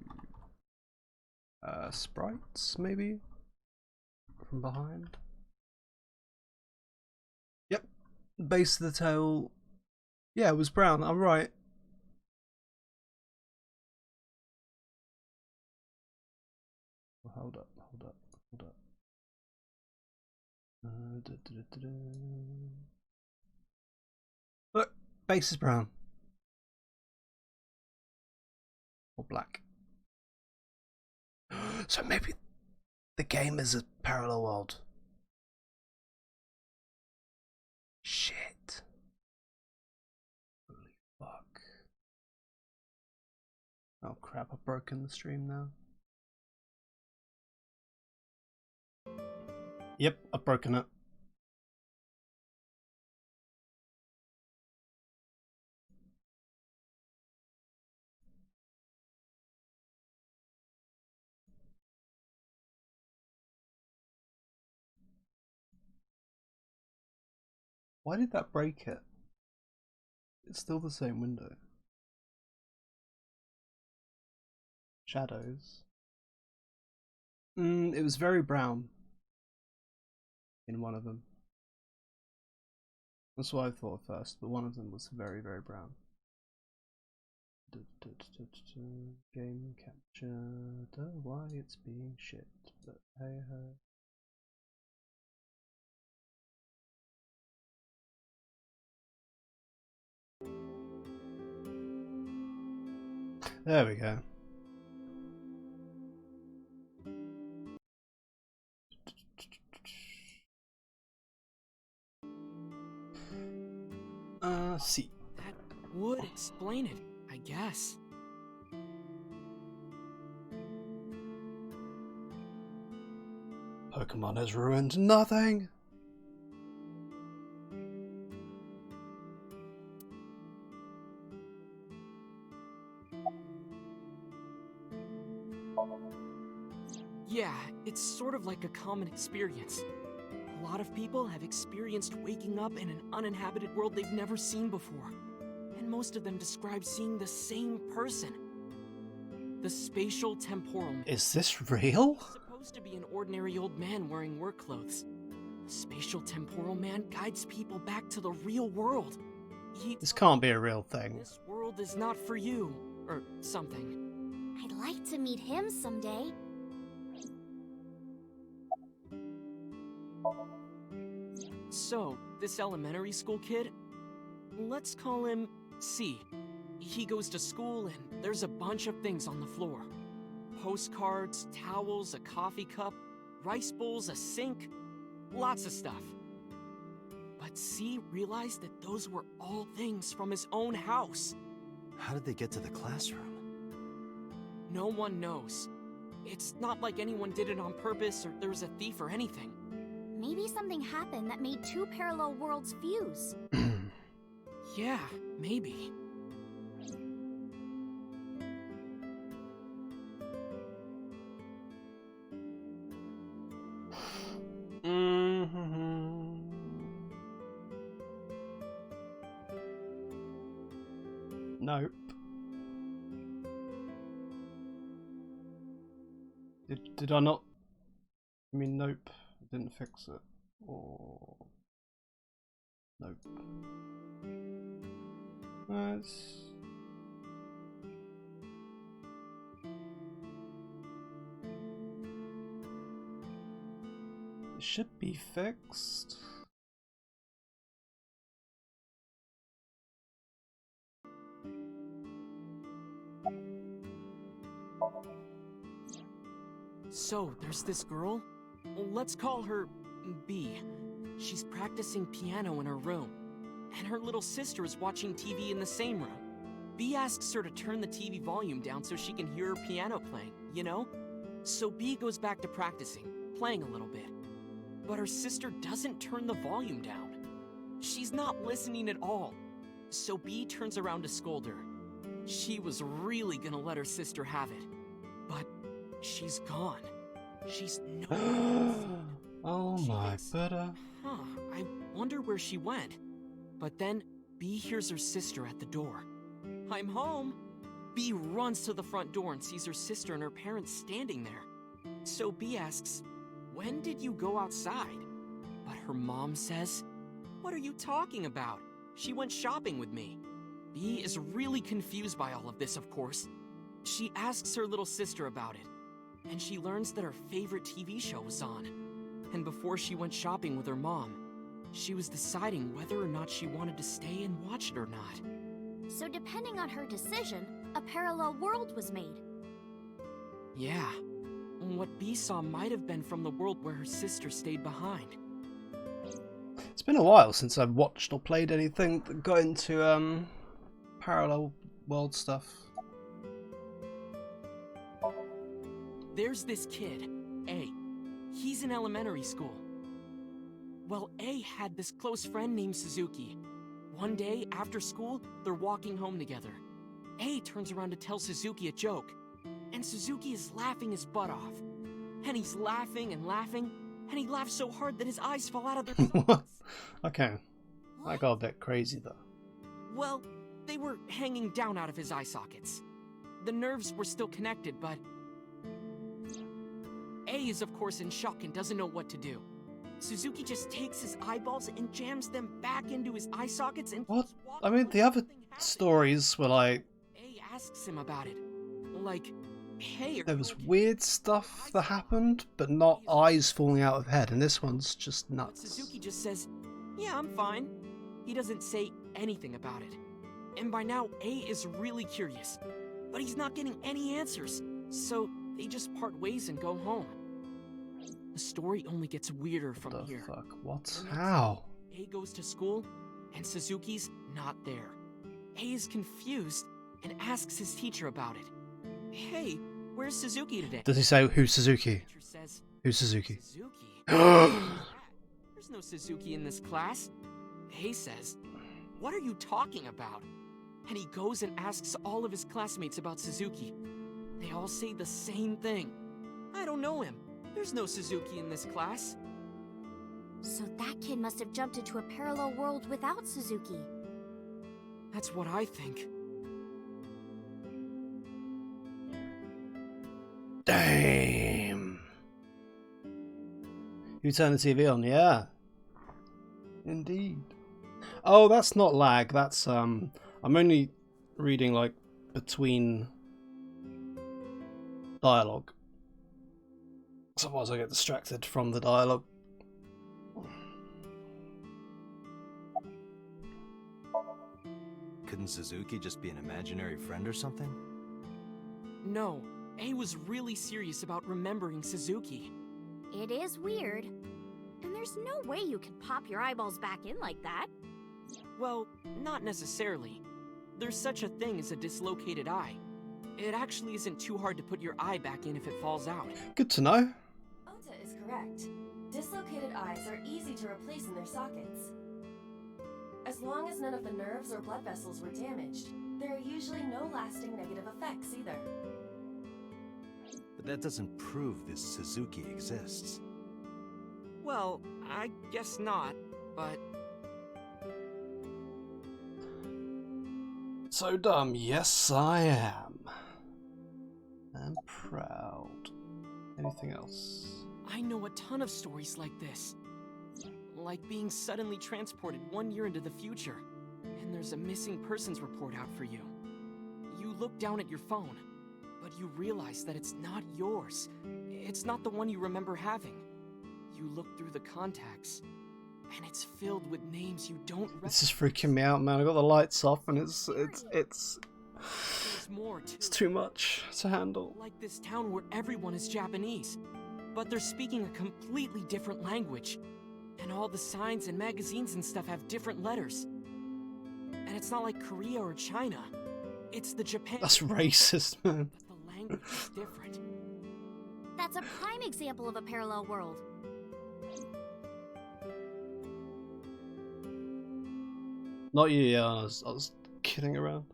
Sprites, maybe? From behind? Yep. Base of the tail. Yeah, it was brown. I'm right. Hold up. Look, base is brown. Or black. So maybe the game is a parallel world. Shit. Holy fuck. Oh crap, I've broken the stream now. Yep, I've broken it. Why did that break it? It's still the same window. Shadows. It was very brown in one of them. That's what I thought at first, but one of them was very, very brown. Game capture. Don't know why it's being shit, but hey ho. There we go. See. That would explain it, I guess. Pokemon has ruined nothing. Yeah, it's sort of like a common experience. A lot of people have experienced waking up in an uninhabited world they've never seen before. And most of them describe seeing the same person. The spatial temporal man. Is this real? He's supposed to be an ordinary old man wearing work clothes. The spatial temporal man guides people back to the real world. This can't be a real thing. This world is not for you, or something. I'd like to meet him someday. So, this elementary school kid, let's call him C. He goes to school and there's a bunch of things on the floor. Postcards, towels, a coffee cup, rice bowls, a sink, lots of stuff. But C realized that those were all things from his own house. How did they get to the classroom? No one knows. It's not like anyone did it on purpose or there was a thief or anything. Maybe something happened that made two parallel worlds fuse. Yeah, maybe. Nope. Did I not? I mean, nope. I didn't fix it. Or nope. That's. It should be fixed. So, there's this girl. Let's call her B. She's practicing piano in her room, and her little sister is watching TV in the same room. B asks her to turn the TV volume down so she can hear her piano playing, you know? So B goes back to practicing, playing a little bit. But her sister doesn't turn the volume down. She's not listening at all. So B turns around to scold her. She was really gonna let her sister have it. But she's gone. She's nowhere. Oh my better. Huh, I wonder where she went. But then B hears her sister at the door. I'm home. B runs to the front door and sees her sister and her parents standing there. So B asks, when did you go outside? But her mom says, what are you talking about? She went shopping with me. B is really confused by all of this, of course. She asks her little sister about it, and she learns that her favorite TV show was on. And before she went shopping with her mom, she was deciding whether or not she wanted to stay and watch it or not. So depending on her decision, a parallel world was made. Yeah. What B saw might have been from the world where her sister stayed behind. It's been a while since I've watched or played anything that got into parallel world stuff. There's this kid, A. He's in elementary school. Well, A had this close friend named Suzuki. One day, after school, they're walking home together. A turns around to tell Suzuki a joke, and Suzuki is laughing his butt off. And he's laughing and laughing, and he laughs so hard that his eyes fall out of their sockets. Okay, that got a bit crazy though. Well, they were hanging down out of his eye sockets. The nerves were still connected, but A is of course in shock and doesn't know what to do. Suzuki just takes his eyeballs and jams them back into his eye sockets and What? I mean, the other stories were like... A asks him about it. Like, hey... There was weird stuff that happened, but not eyes falling out of head, and this one's just nuts. Suzuki just says, yeah, I'm fine. He doesn't say anything about it. And by now, A is really curious. But he's not getting any answers, so they just part ways and go home. The story only gets weirder from here. Fuck? What? How? A goes to school, and Suzuki's not there. A is confused and asks his teacher about it. Hey, where's Suzuki today? Does he say who's Suzuki? Teacher says, Who's Suzuki? Suzuki? There's no Suzuki in this class. A says, what are you talking about? And he goes and asks all of his classmates about Suzuki. They all say the same thing. I don't know him. There's no Suzuki in this class. So that kid must have jumped into a parallel world without Suzuki. That's what I think. Damn. You turn the TV on, yeah. Indeed. Oh, that's not lag. That's I'm only reading like between dialogue. Otherwise I get distracted from the dialogue. Couldn't Suzuki just be an imaginary friend or something? No, A was really serious about remembering Suzuki. It is weird. And there's no way you can pop your eyeballs back in like that. Well, not necessarily. There's such a thing as a dislocated eye. It actually isn't too hard to put your eye back in if it falls out. Good to know. Ota is correct. Dislocated eyes are easy to replace in their sockets. As long as none of the nerves or blood vessels were damaged, there are usually no lasting negative effects either. But that doesn't prove this Suzuki exists. Well, I guess not, but... So dumb, yes I am. I'm proud. Anything else? I know a ton of stories like this. Like being suddenly transported 1 year into the future, and there's a missing persons report out for you. You look down at your phone, but you realize that it's not yours. It's not the one you remember having. You look through the contacts, and it's filled with names you don't recognize. This is freaking me out, man. I got the lights off, and it's more too. It's too much to handle. Like this town where everyone is Japanese, but they're speaking a completely different language. And all the signs and magazines and stuff have different letters. And it's not like Korea or China. It's the Japan. That's racist, man. The language is different. That's a prime example of a parallel world. Not you, yeah. I was kidding around.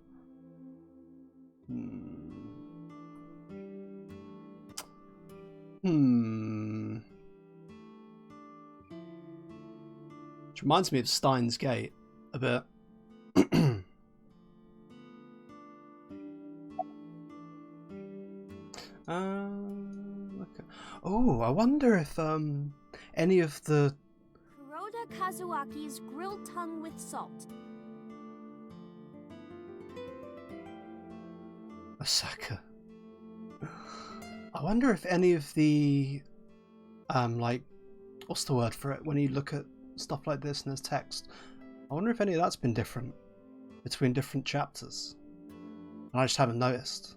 Which reminds me of Steins Gate a bit. Okay. Oh, I wonder if any of the Kuroda Kazuaki's grilled tongue with salt. Osaka. I wonder if any of the like, what's the word for it when you look at stuff like this and there's text? I wonder if any of that's been different between different chapters. And I just haven't noticed.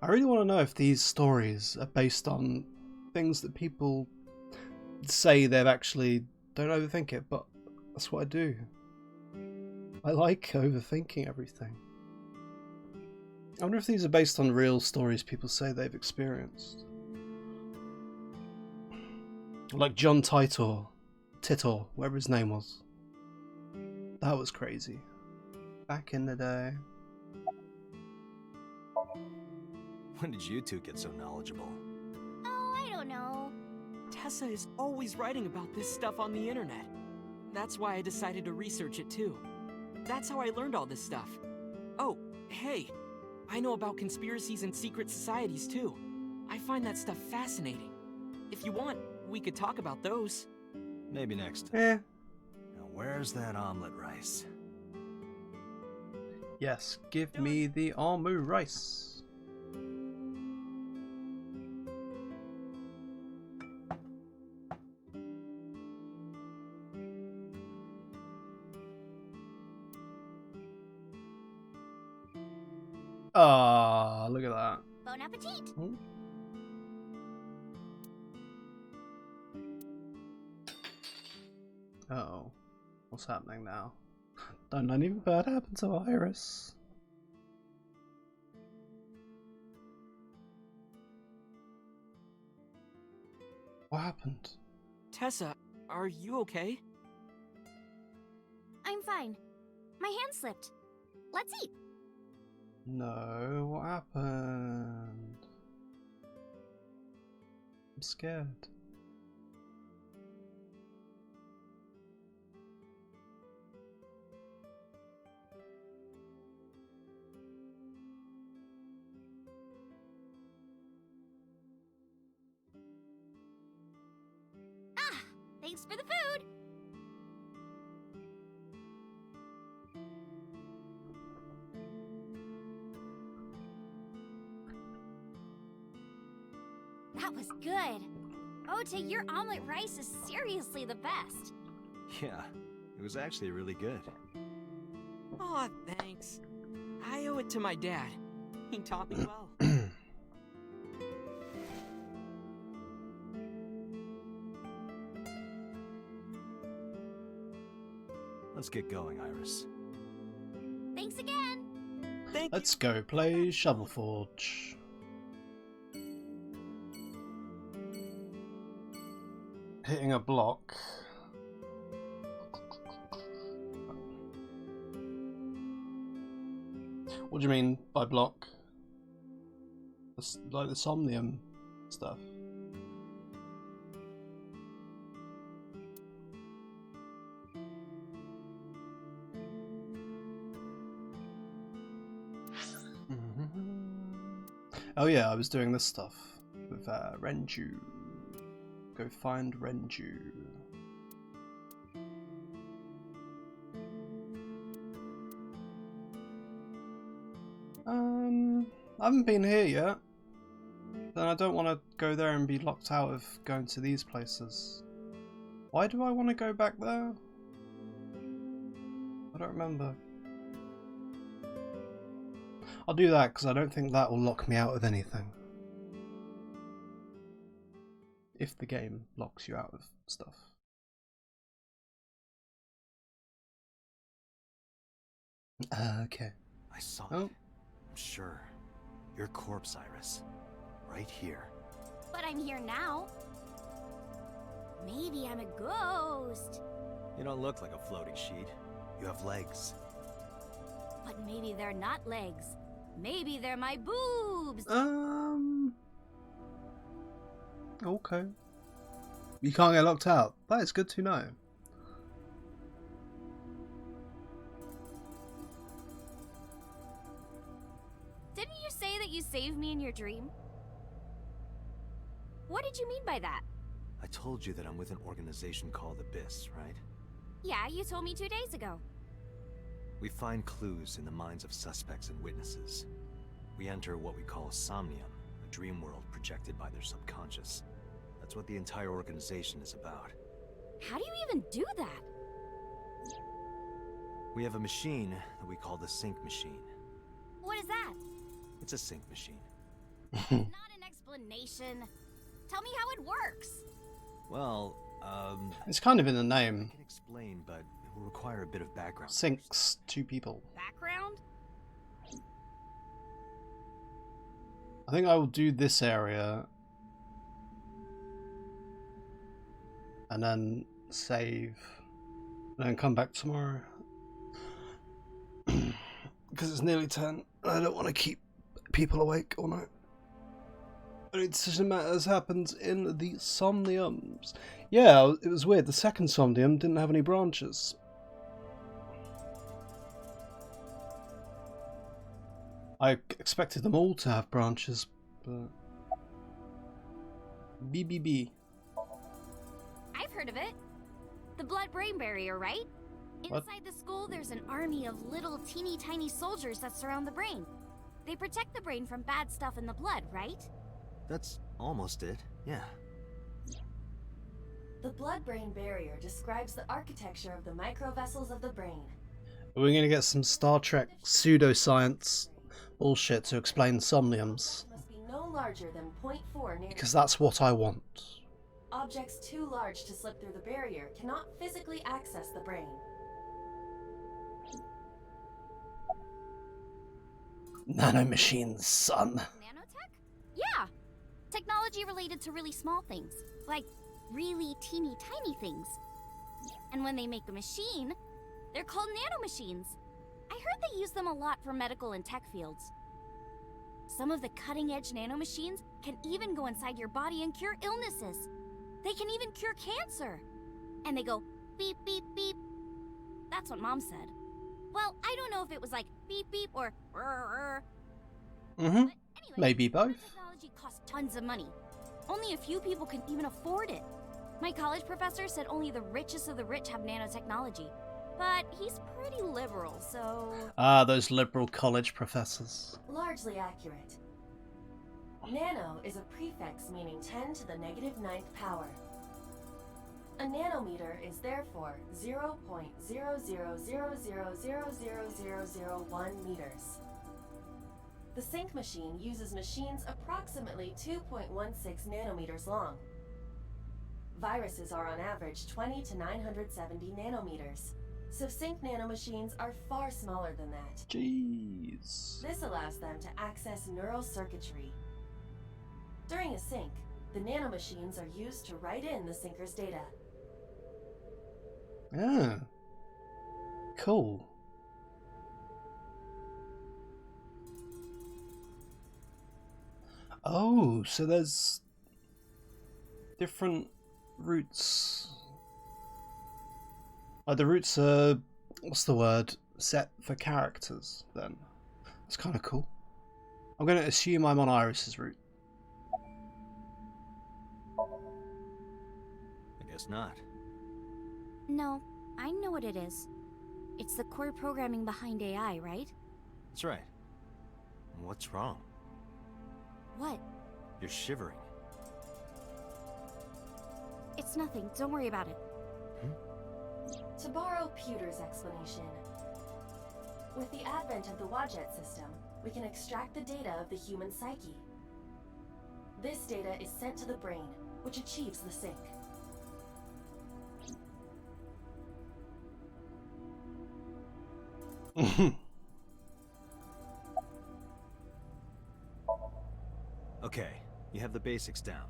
I really want to know if these stories are based on things that people say they've actually don't overthink it, but that's what I do. I like overthinking everything. I wonder if these are based on real stories people say they've experienced. Like John Titor, whatever his name was. That was crazy. Back in the day. When did you two get so knowledgeable? Oh, I don't know. Tessa is always writing about this stuff on the internet. That's why I decided to research it too. That's how I learned all this stuff. Oh, hey, I know about conspiracies and secret societies too. I find that stuff fascinating. If you want, we could talk about those. Maybe next time. Now where's that omelet rice? Yes, give me the Armu rice. Ah, look at that. Bon appetit! Uh-oh. What's happening now? Don't anything bad happen to Iris? What happened? Tessa, are you okay? I'm fine. My hand slipped. Let's eat. No, what happened? I'm scared. Ah, thanks for the food. That was good. Ota, your omelet rice is seriously the best. Yeah, it was actually really good. Aw, thanks. I owe it to my dad. He taught me well. Let's get going, Iris. Thanks again. Let's go play Shovel Forge. Hitting a block. What do you mean by block? Like the Somnium stuff. Oh yeah, I was doing this stuff with Renju. Go find Renju. I haven't been here yet. Then I don't want to go there and be locked out of going to these places. Why do I want to go back there? I don't remember. I'll do that because I don't think that will lock me out of anything. If the game locks you out of stuff. Okay. I saw Oh. it. I'm sure. Your corpse, Iris. Right here. But I'm here now. Maybe I'm a ghost. You don't look like a floating sheet. You have legs. But maybe they're not legs. Maybe they're my boobs. Okay. You can't get locked out. That is good to know. Didn't you say that you saved me in your dream? What did you mean by that? I told you that I'm with an organization called Abyss, right? Yeah, you told me 2 days ago. We find clues in the minds of suspects and witnesses. We enter what we call Somnium, a dream world projected by their subconscious. That's what the entire organization is about. How do you even do that? We have a machine that we call the sync machine. What is that? It's a sync machine. Not an explanation. Tell me how it works. Well, it's kind of in the name. I can explain, but it will require a bit of background. Syncs two people. Background? I think I will do this area and then save and then come back tomorrow because it's nearly 10 and I don't want to keep people awake all night. Any decision matters happens in the Somniums. Yeah, it was weird. The second Somnium didn't have any branches. I expected them all to have branches, but... BBB. I've heard of it. The blood-brain barrier, right? What? Inside the school, there's an army of little teeny tiny soldiers that surround the brain. They protect the brain from bad stuff in the blood, right? That's almost it, yeah. The blood-brain barrier describes the architecture of the microvessels of the brain. We're going to get some Star Trek pseudoscience bullshit to explain Somniums. Must be no larger than 0.4 nanometers. Because that's what I want. Objects too large to slip through the barrier cannot physically access the brain. Nanomachines, son. Nanotech? Yeah. Technology related to really small things. Like really teeny tiny things. And when they make a machine, they're called nanomachines. I heard they use them a lot for medical and tech fields. Some of the cutting-edge nanomachines can even go inside your body and cure illnesses. They can even cure cancer. And they go beep, beep, beep. That's what Mom said. Well, I don't know if it was like beep, beep or Mm-hmm. Anyway, Maybe both. technology costs tons of money. Only a few people can even afford it. My college professor said only the richest of the rich have nanotechnology. But he's pretty liberal, so... Ah, those liberal college professors. Largely accurate. Nano is a prefix meaning 10 to the negative 9th power. A nanometer is therefore 0.0000000001 meters. The sync machine uses machines approximately 2.16 nanometers long. Viruses are on average 20 to 970 nanometers, so sync nanomachines are far smaller than that. Jeez. This allows them to access neural circuitry. During a sync, the nanomachines are used to write in the syncer's data. Yeah. Cool. Oh, so there's different routes. Oh, the routes are, what's the word, set for characters then. That's kind of cool. I'm going to assume I'm on Iris's route. I guess not. No, I know what it is. It's the core programming behind AI, right? That's right. What's wrong? What? You're shivering. It's nothing. Don't worry about it. To borrow Pewter's explanation, with the advent of the Wadjet system, we can extract the data of the human psyche. This data is sent to the brain, which achieves the sync. the basics down.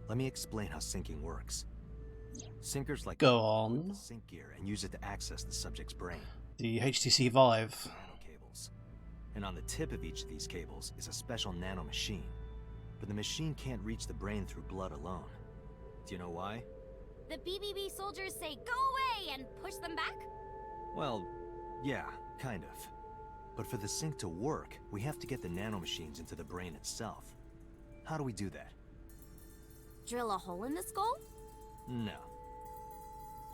Let me explain how syncing works. Sinkers like Go on. sync gear and use it to access the subject's brain. The HTC Vive. Cables. And on the tip of each of these cables is a special nano machine. But the machine can't reach the brain through blood alone. Do you know why? The BBB soldiers say go away and push them back? Well, yeah, kind of. But for the sync to work, we have to get the nanomachines into the brain itself. How do we do that? Drill a hole in the skull? No.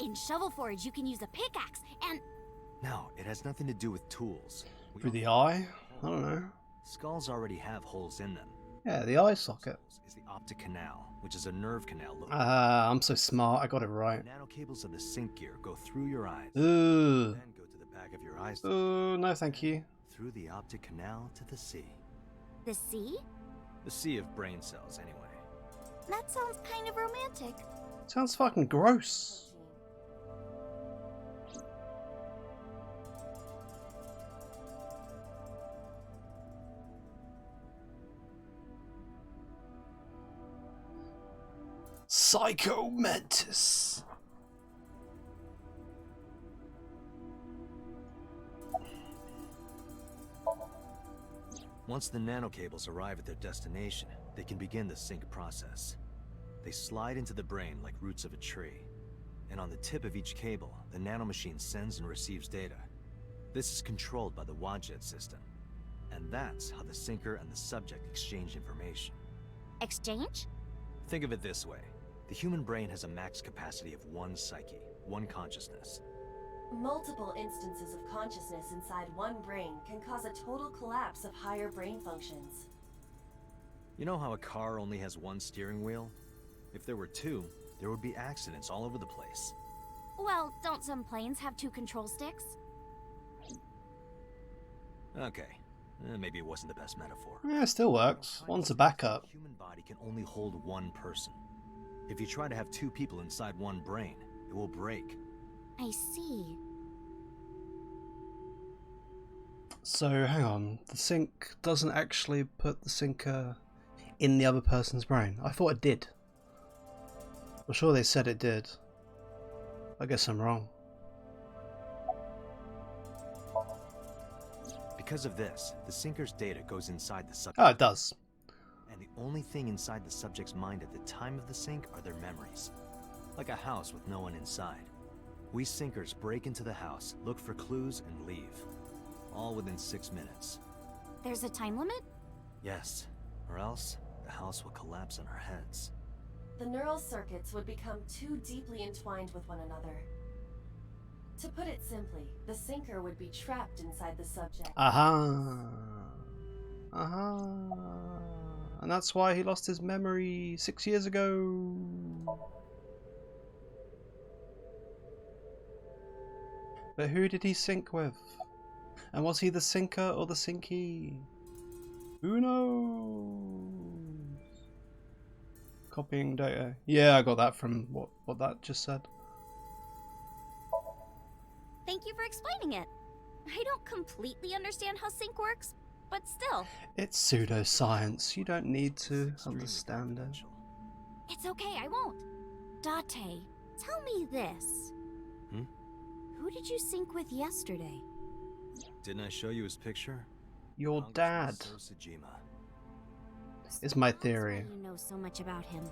In Shovel Forge, you can use a pickaxe and... No, it has nothing to do with tools. Through the eye? I don't know. Skulls already have holes in them. Yeah, the eye socket. Is the optic canal, which is a nerve canal. I'm so smart. I got it right. The nanocables of the sync gear go through your eyes. Ooh. Then go to the back of your eyes. Ooh, no thank you. Through the optic canal to the sea. The sea? The sea of brain cells, anyway. That sounds kind of romantic. Sounds fucking gross. Psycho Mantis. Once the nanocables arrive at their destination, they can begin the sync process. They slide into the brain like roots of a tree. And on the tip of each cable, the nanomachine sends and receives data. This is controlled by the Wadjet system. And that's how the syncer and the subject exchange information. Exchange? Think of it this way. The human brain has a max capacity of one psyche, one consciousness. Multiple instances of consciousness inside one brain can cause a total collapse of higher brain functions. You know how a car only has one steering wheel? If there were two, there would be accidents all over the place. Well, don't some planes have two control sticks? Okay, maybe it wasn't the best metaphor. Yeah, it still works. One's a backup. The human body can only hold one person. If you try to have two people inside one brain, it will break. I see. So, hang on. The sync doesn't actually put the syncer in the other person's brain. I thought it did. I'm sure they said it did. I guess I'm wrong. Because of this, the syncer's data goes inside the subject. Oh, it does. And the only thing inside the subject's mind at the time of the sync are their memories. Like a house with no one inside. We syncers break into the house, look for clues, and leave. All within 6 minutes. There's a time limit? Yes, or else the house will collapse on our heads. The neural circuits would become too deeply entwined with one another. To put it simply, the syncer would be trapped inside the subject. Aha. Aha. And that's why he lost his memory 6 years ago. But who did he sync with? And was he the syncer or the syncy? Who knows? Copying data. Yeah, I got that from what that just said. Thank you for explaining it. I don't completely understand how sync works, but still. It's pseudoscience. You don't need to understand it. It's okay, I won't. Date, tell me this. Who did you sync with yesterday? Didn't I show you his picture? Your dad. Sojima. Is my theory. That's why you know so much about him.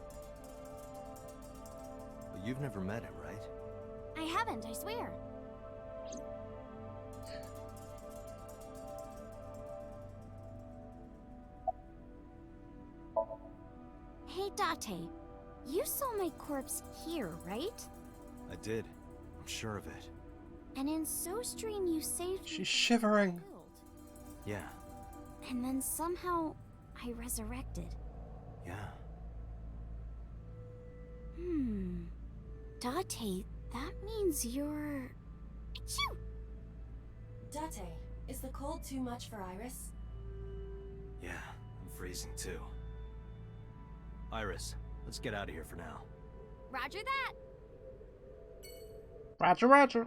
But you've never met him, right? I haven't, I swear. Hey, Date, you saw my corpse here, right? I did. I'm sure of it. And in SoStream you saved me. She's shivering. Yeah. And then somehow I resurrected. Yeah. Date, that means you're... Achoo! Date, is the cold too much for Iris? Yeah, I'm freezing too. Iris, let's get out of here for now. Roger that! Roger, roger.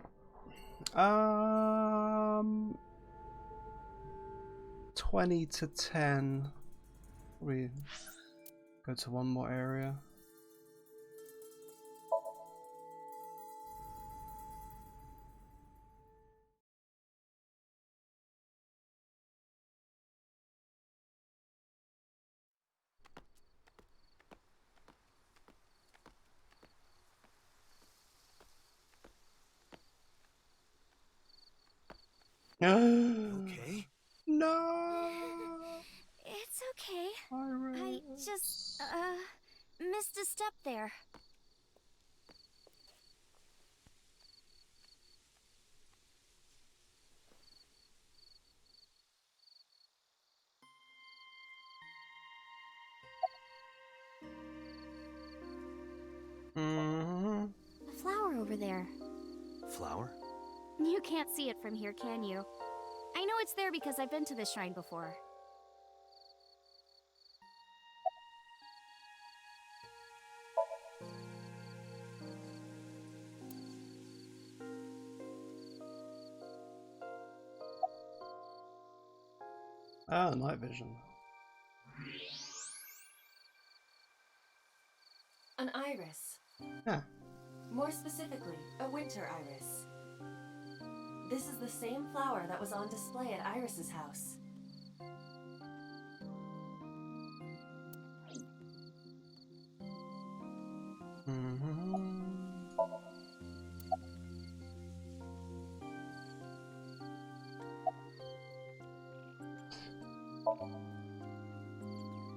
20 to 10. Go to one more area. Okay? No. It's okay. I just, missed a step there. A flower over there. Flower? You can't see it from here, can you? I know it's there because I've been to this shrine before. Ah, night vision. An iris. Yeah. More specifically, a winter iris. This is the same flower that was on display at Iris's house.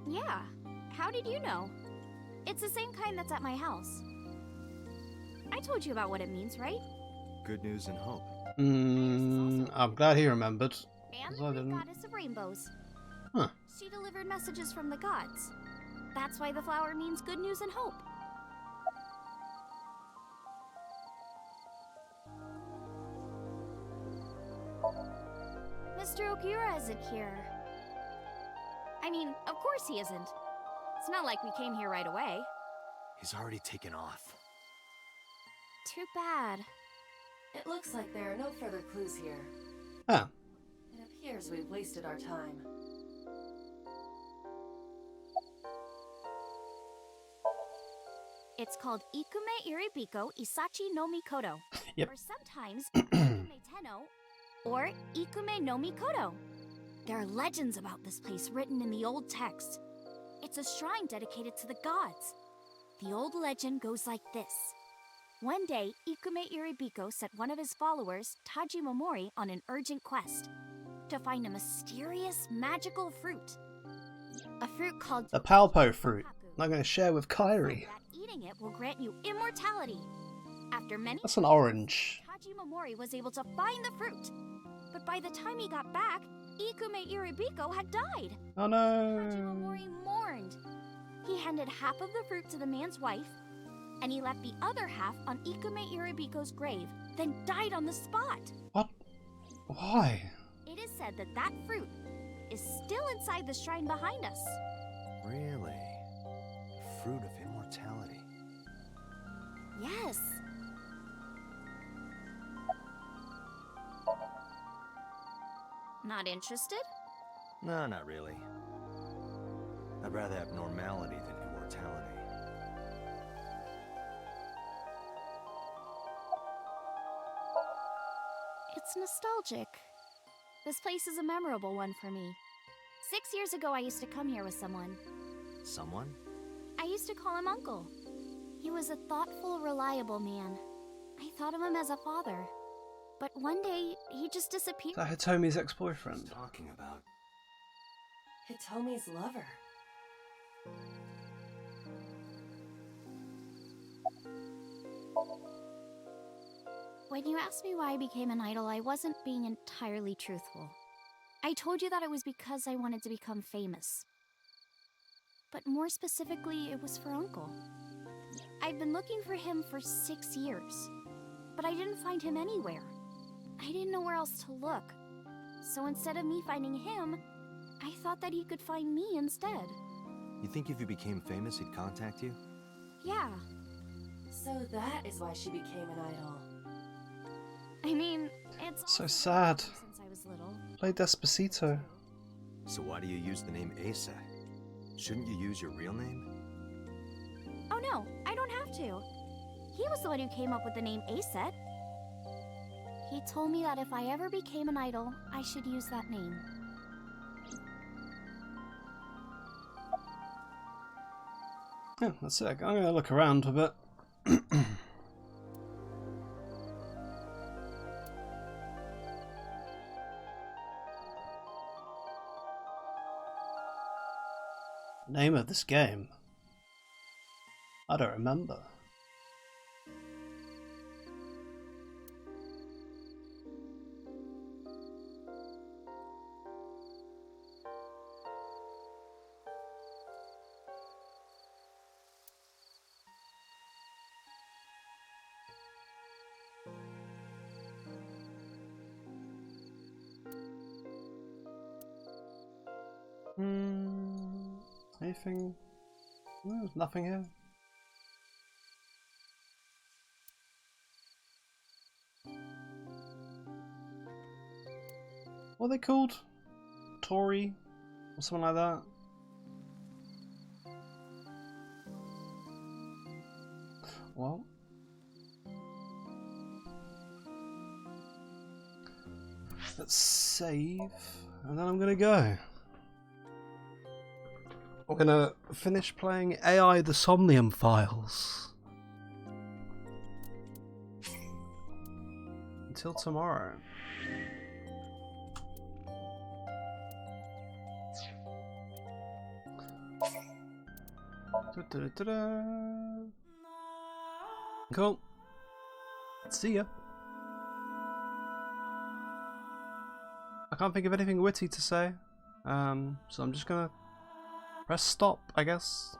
Yeah. How did you know? It's the same kind that's at my house. I told you about what it means, right? Good news and hope. I'm glad he remembered. And 'Cause I the didn't. goddess of rainbows. Huh. She delivered messages from the gods. That's why the flower means good news and hope. Mr. Okura isn't here. I mean, of course he isn't. It's not like we came here right away. He's already taken off. Too bad. It looks like there are no further clues here. Ah. It appears we've wasted our time. It's called Ikume Iribiko Isachi no Mikoto. Yep. Or sometimes Ikume Tenno or Ikume no Mikoto. There are legends about this place written in the old text. It's a shrine dedicated to the gods. The old legend goes like this. One day, Ikume Iribiko sent one of his followers, Taji Momori, on an urgent quest to find a mysterious magical fruit. A fruit called The Palpo fruit. Not going to share with Kairi. that eating it will grant you immortality. After many That's an orange. Taji Momori was able to find the fruit. But by the time he got back, Ikume Iribiko had died. Oh Taji no. Momori mourned. He handed half of the fruit to the man's wife, and he left the other half on Ikume Iribiko's grave, then died on the spot. What? Why? It is said that that fruit is still inside the shrine behind us. Really? Fruit of immortality. Yes. Not interested? No, not really. I'd rather have normality than immortality. It's nostalgic. This place is a memorable one for me. 6 years ago, I used to come here with someone. Someone? I used to call him Uncle. He was a thoughtful, reliable man. I thought of him as a father. But one day, he just disappeared. Is that Hitomi's ex-boyfriend? Talking about. Hitomi's lover. When you asked me why I became an idol, I wasn't being entirely truthful. I told you that it was because I wanted to become famous. But more specifically, it was for Uncle. I've been looking for him for 6 years, but I didn't find him anywhere. I didn't know where else to look. So instead of me finding him, I thought that he could find me instead. You think if you became famous, he'd contact you? Yeah. So that is why she became an idol. I mean, it's So sad. since I was little. Play Despacito. So why do you use the name Asa? Shouldn't you use your real name? Oh no, I don't have to. He was the one who came up with the name Aset. He told me that if I ever became an idol, I should use that name. Yeah, that's it. I'm gonna look around a bit. Name of this game? I don't remember. Anything? No, there's nothing here. What are they called? Tory? Or something like that? Well. Let's save. And then I'm gonna go. We're gonna finish playing AI the Somnium Files. Until tomorrow. Cool. See ya. I can't think of anything witty to say, so I'm just gonna press stop, I guess.